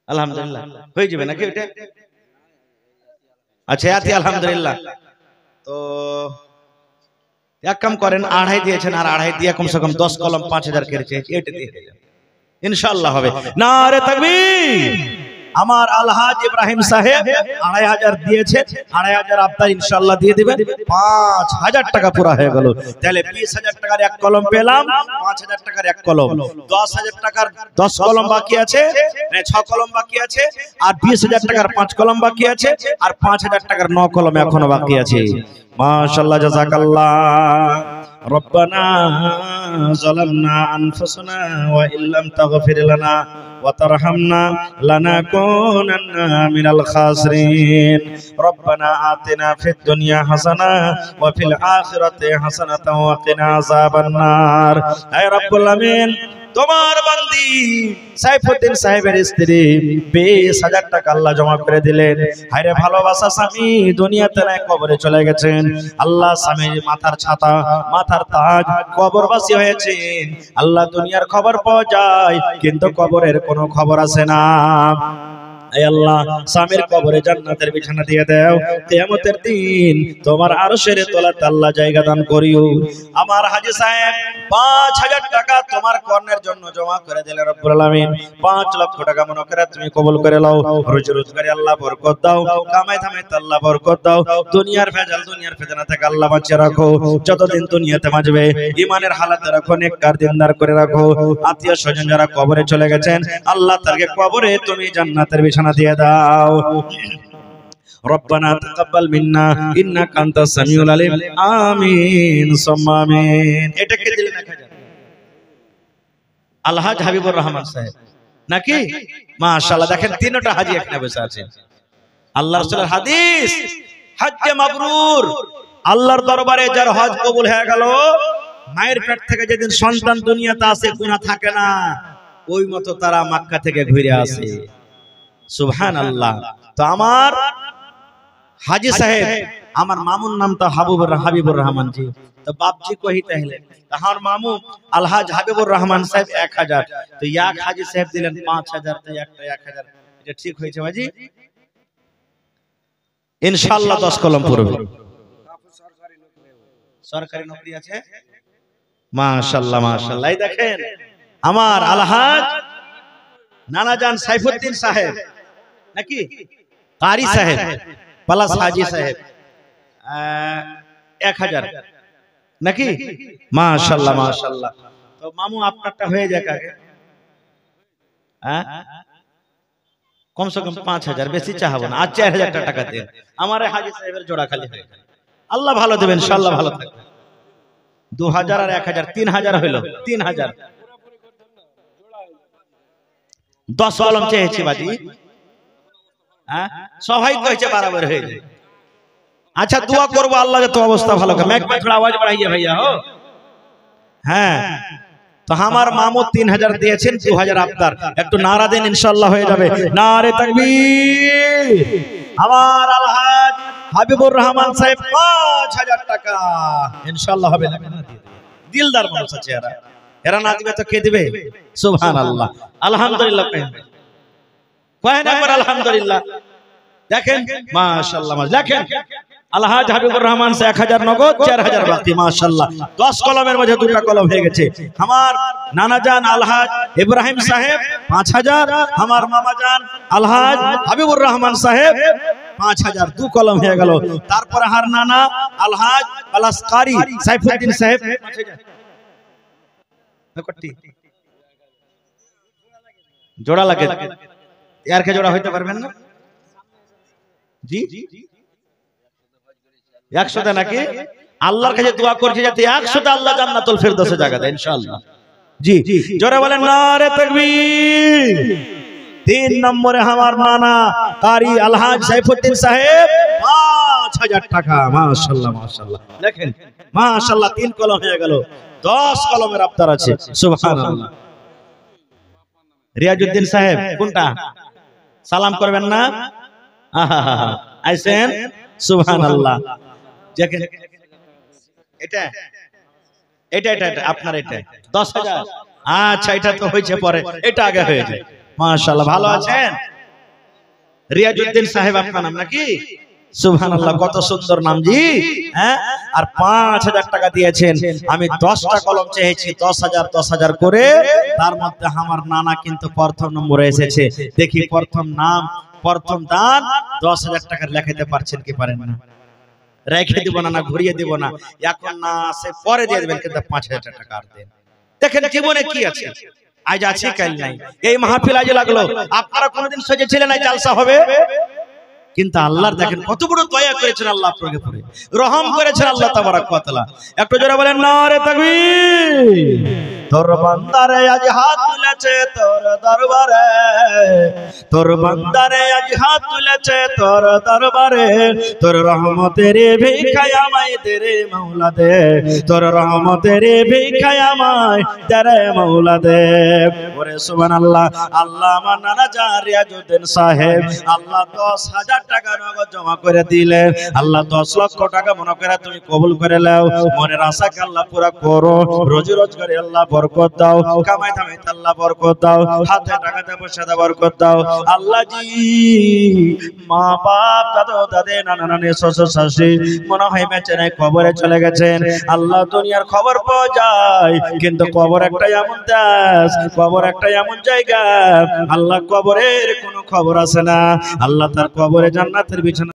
আলহামদুলিল্লাহ হয়ে যাবে নাকি ওটা? আচ্ছা আতি আলহামদুলিল্লাহ। তো এক কাম করেন, 2.5 দিয়েছেন, আর 2.5 দিয়ে কমসে কম 10 কলম 5,000 করে চেয়েছে, এটা দিয়ে ইনশাআল্লাহ হবে। নারে তাকবীর। আমার আলহাজ ইব্রাহিম সাহেব 2,500 দিয়েছে, 2,500 আবদার ইনশাআল্লাহ দিয়ে দিবেন। 5,000 টাকা পুরা হয়ে গেল। তাহলে 20,000 টাকার 1 কলম পেলাম, 5,000 টাকার 1 কলম, 10,000 টাকার 10 কলম বাকি আছে, 6 কলম বাকি আছে, আর 20,000 টাকার 5 কলম বাকি আছে, আর 5,000 টাকার 9 কলম এখনো বাকি আছে। মাশাআল্লাহ, জাযাকাল্লাহ। রব্বানা যালামনা আনফুসানা ওয়া ইল্লাম তাগফির লানা ওয়া তারহামনা লানাকুনান্না মিনাল খাসিরিন। রব্বানা আতিনা ফিদ দুনিয়া হাসানা ওয়া ফিল আখিরাতি হাসানাতাও ওয়া কিনা আযাবান নার। হে রব্বুল আমিন, তোমার বান্দি সাইফুদ্দিন সাহেবের স্ত্রী 20,000 টাকা আল্লাহ জমা করে দিলেন। হায়রে ভালোবাসা স্বামী দুনিয়াতে নাই, কবরে চলে গেছেন। আল্লাহ স্বামীর মাথার ছাতা, মাথার তাজ, কবরবাসী হয়েছেন। আল্লাহ দুনিয়ার খবর পাওয়া যায়, কিন্তু কবরের কোনো খবর আসে না। আয় আল্লাহ, স্বামীর কবরে জান্নাতের বিছানা দিয়ে দাও। কিয়ামতের দিন তোমার আরশের তলাতে আল্লাহ জায়গা দান করিও। আমার হাজী সাহেব 5,000 টাকা তোমার কর্ণের জন্য জমা করে দিলেন রব্বুল আলামিন। 5 লক্ষ টাকা মনে করে তুমি কবুল করে নাও। রোজি রোজগারে আল্লাহ বরকত দাও, কামাই ধামাইতে আল্লাহ বরকত দাও। দুনিয়ার ভেজাল, দুনিয়ার ফিতনা থেকে আল্লাহ বাঁচিয়ে রাখো। যতদিন দুনিয়াতে বাঁচবে ঈমানের হালাতে রাখো, নেককার দিনদার করে রাখো। আত্মীয় স্বজন যারা কবরে চলে গেছেন, আল্লাহ তাদেরকে কবরে তুমি জান্নাতের বিছানা দিয়ে দাও। রব্বানা তাকাব্বাল মিন্না ইন্নাকা আনতাস সামিউল আলিম আমিন সুম্মা আমিন। এটাকে দিলেন 1000 আলহাজ হাবিবুর রহমান সাহেব নাকি? মাশাআল্লাহ, দেখেন তিনটা হাজি এখানে বসে আছেন। আল্লাহর রাসূলের হাদিস, হজ্জে মাবরুর, আল্লাহর দরবারে যার হজ কবুল হয়ে গেল, মায়ের পেট থেকে যেদিন সন্তান দুনিয়াতে আসে গুনাহ থাকে না, ওই মতো তারা মক্কা থেকে ঘুরে আসে। সুবহানাল্লাহ। তো আমার হাজি সাহেব, আমার মামুর নাম তো হাবিবুর রহমান জি। তো বাপজি কহি তাহলে আমার মামু আলহাজ হাবিবুর রহমান সাহেব 1000, তো এক হাজি সাহেব দিলেন 5000, তো একটা 1000। এটা ঠিক হয়েছে বাজি? ইনশাআল্লাহ 10 কলম পড়বে। সরকারি নকরি আছে, মাশাআল্লাহ মাশাআল্লাহ। এই দেখেন আমার আলহাজ নানাজান সাইফুদ্দিন সাহেব নাকি, কারি সাহেব প্লাস হাজি সাহেব 1000 নাকি? মাশাআল্লাহ মাশাআল্লাহ। তো মামু আপনারটা হয়ে যাক আগে, হ্যাঁ কমসে কম 5000, বেশি চাহাবো না। আর 4000 টাকা দেন, আমার হাজি সাহেবের জোড়া খালি হয়ে গেল। আল্লাহ ভালো দেবেন, ইনশাআল্লাহ ভালো থাকবে। 2000 আর 1000 3000 হইল, 3000। 10 কলম চেয়েছি বাজি, হ্যাঁ সবাই কইছে বরাবর হয়ে যায়। আচ্ছা দোয়া করব আল্লাহ যত অবস্থা ভালো করে। मैं थोड़ा आवाज बढ़ाइए भैया हो। হ্যাঁ, তো আমার মামু 3000 দিয়েছেন, 2000 আপনার। একটু নারা দেন, ইনশাআল্লাহ হয়ে যাবে। নারে তাকবীর। আমার আলহাজ হাবিবুর রহমান সাহেব 5000 টাকা ইনশাআল্লাহ হবে। দিলদার মানুষ আছে এরা, এরা না দিবে তো কে দিবে? সুবহানাল্লাহ। আলহামদুলিল্লাহ কয় না করে আলহামদুলিল্লাহ। দেখেন মাশাআল্লাহ, দেখেন আলহাজ হাবিবুর রহমান সে 1000 নগদ, 4000 বাকি। মাশাআল্লাহ 10 কলমের মধ্যে 2টা কলম হয়ে গেছে। আমার নানাজান আলহাজ ইব্রাহিম সাহেব 5000, আমার মামাজান আলহাজ হাবিবুর রহমান সাহেব 5000, 2 কলম হয়ে গেল। তারপরে হার নানা আলহাজ প্লাস কারি সাইফুদ্দিন সাহেব 5000। জোড়া লাগে, এর কে জোড়া হইতে পারবেন না জি? 100টা নাকি? আল্লাহর কাছে দোয়া করছি যাতে 100টা আল্লাহ জান্নাতুল ফেরদৌসে জায়গা দেয় ইনশাআল্লাহ। জি জোরে বলেন নারে তাকবীর। 3 নম্বরে আমার নানা কারি আলহাজ সাইফুদ্দিন সাহেব 5000 টাকা। মাশাআল্লাহ মাশাআল্লাহ, দেখেন মাশাআল্লাহ 3 কলম হয়ে গেল, 10 কলমের আফতার আছে। সুবহানাল্লাহ। রিয়াজউদ্দিন সাহেব কোনটা? সালাম করবেন না? আইছেন? সুবহানাল্লাহ। দেখেন এটা এটা এটা আপনার এটা 10000। আচ্ছা এটা তো হয়েছে পরে, এটা আগে হয়ে যায়। মাশাআল্লাহ, ভালো আছেন? রিয়াজউদ্দিন সাহেব আপনার নাম নাকি? সুবহানাল্লাহ, কত সুন্দর নাম জি। হ্যাঁ, আর 5000 টাকা দিয়েছেন। আমি 10টা কলম চেয়েছি, 10000 করে। তার মধ্যে আমার নানা কিন্তু প্রথম নম্বরে এসেছে। দেখি প্রথম নাম, প্রথম দান 10000 টাকা লেখাতে পারছেন কি পারেন না? রেখে দিব না, ঘুরিয়ে দিব না, এখন না আসে পরে দিয়ে দেবেন, কিন্তু 5000 টাকা আর দেন। দেখেন জীবনে কি আছে, আজ আছে কাল নাই। এই মাহফিল আজ লাগলো, আপনারা কোনোদিন সোজেছিলেন এই জালসা হবে? কিন্তু আল্লাহর দেখেন কত বড় দয়া করেছেন আল্লাহ, আপনাকে পরে রহম করেছেন আল্লাহ তাবারাক ওয়া তাআলা। একটু জোরে বলেন নারে তাকবীর। তোর বান্দারে আজ হাত তুলেছে তোর দরবারে, তোর বান্দারে আজ হাত তুলেছে তোর দরবারে, তোর রহমতের ভিখায় আমায় দে রে মাওলা দে, তোর রহমতের ভিখায় আমায় দে রে মাওলা দে। ওরে সুবহানাল্লাহ। আল্লাহ আমার নানা জান রিয়াজউদ্দিন সাহেব আল্লাহ 10000 টাকা নগদ জমা করে দিলেন। আল্লাহ 10 লক্ষ টাকা মনে করে তুমি কবুল করে নাও। মনের আশাকে আল্লাহ পুরা করো, রোজি রোজগারে আল্লাহ বরকত দাও, কামাই দামাইতে আল্লাহ বরকত দাও, হাতে টাকাতে পয়সাতে বরকত দাও। আল্লাহ জি মা বাপ দাদা দাদে নানা নানি শ্বশুর শাশুড়ি মনে হয় বেঁচে নাই, কবরে চলে গেছেন। আল্লাহ দুনিয়ার খবর পাওয়া যায়, কিন্তু কবর একটা এমন দেশ, কবর একটা এমন জায়গা, আল্লাহ কবরের কোনো খবর আসে না। আল্লাহ তার কবরে জান্নাতের বিছানা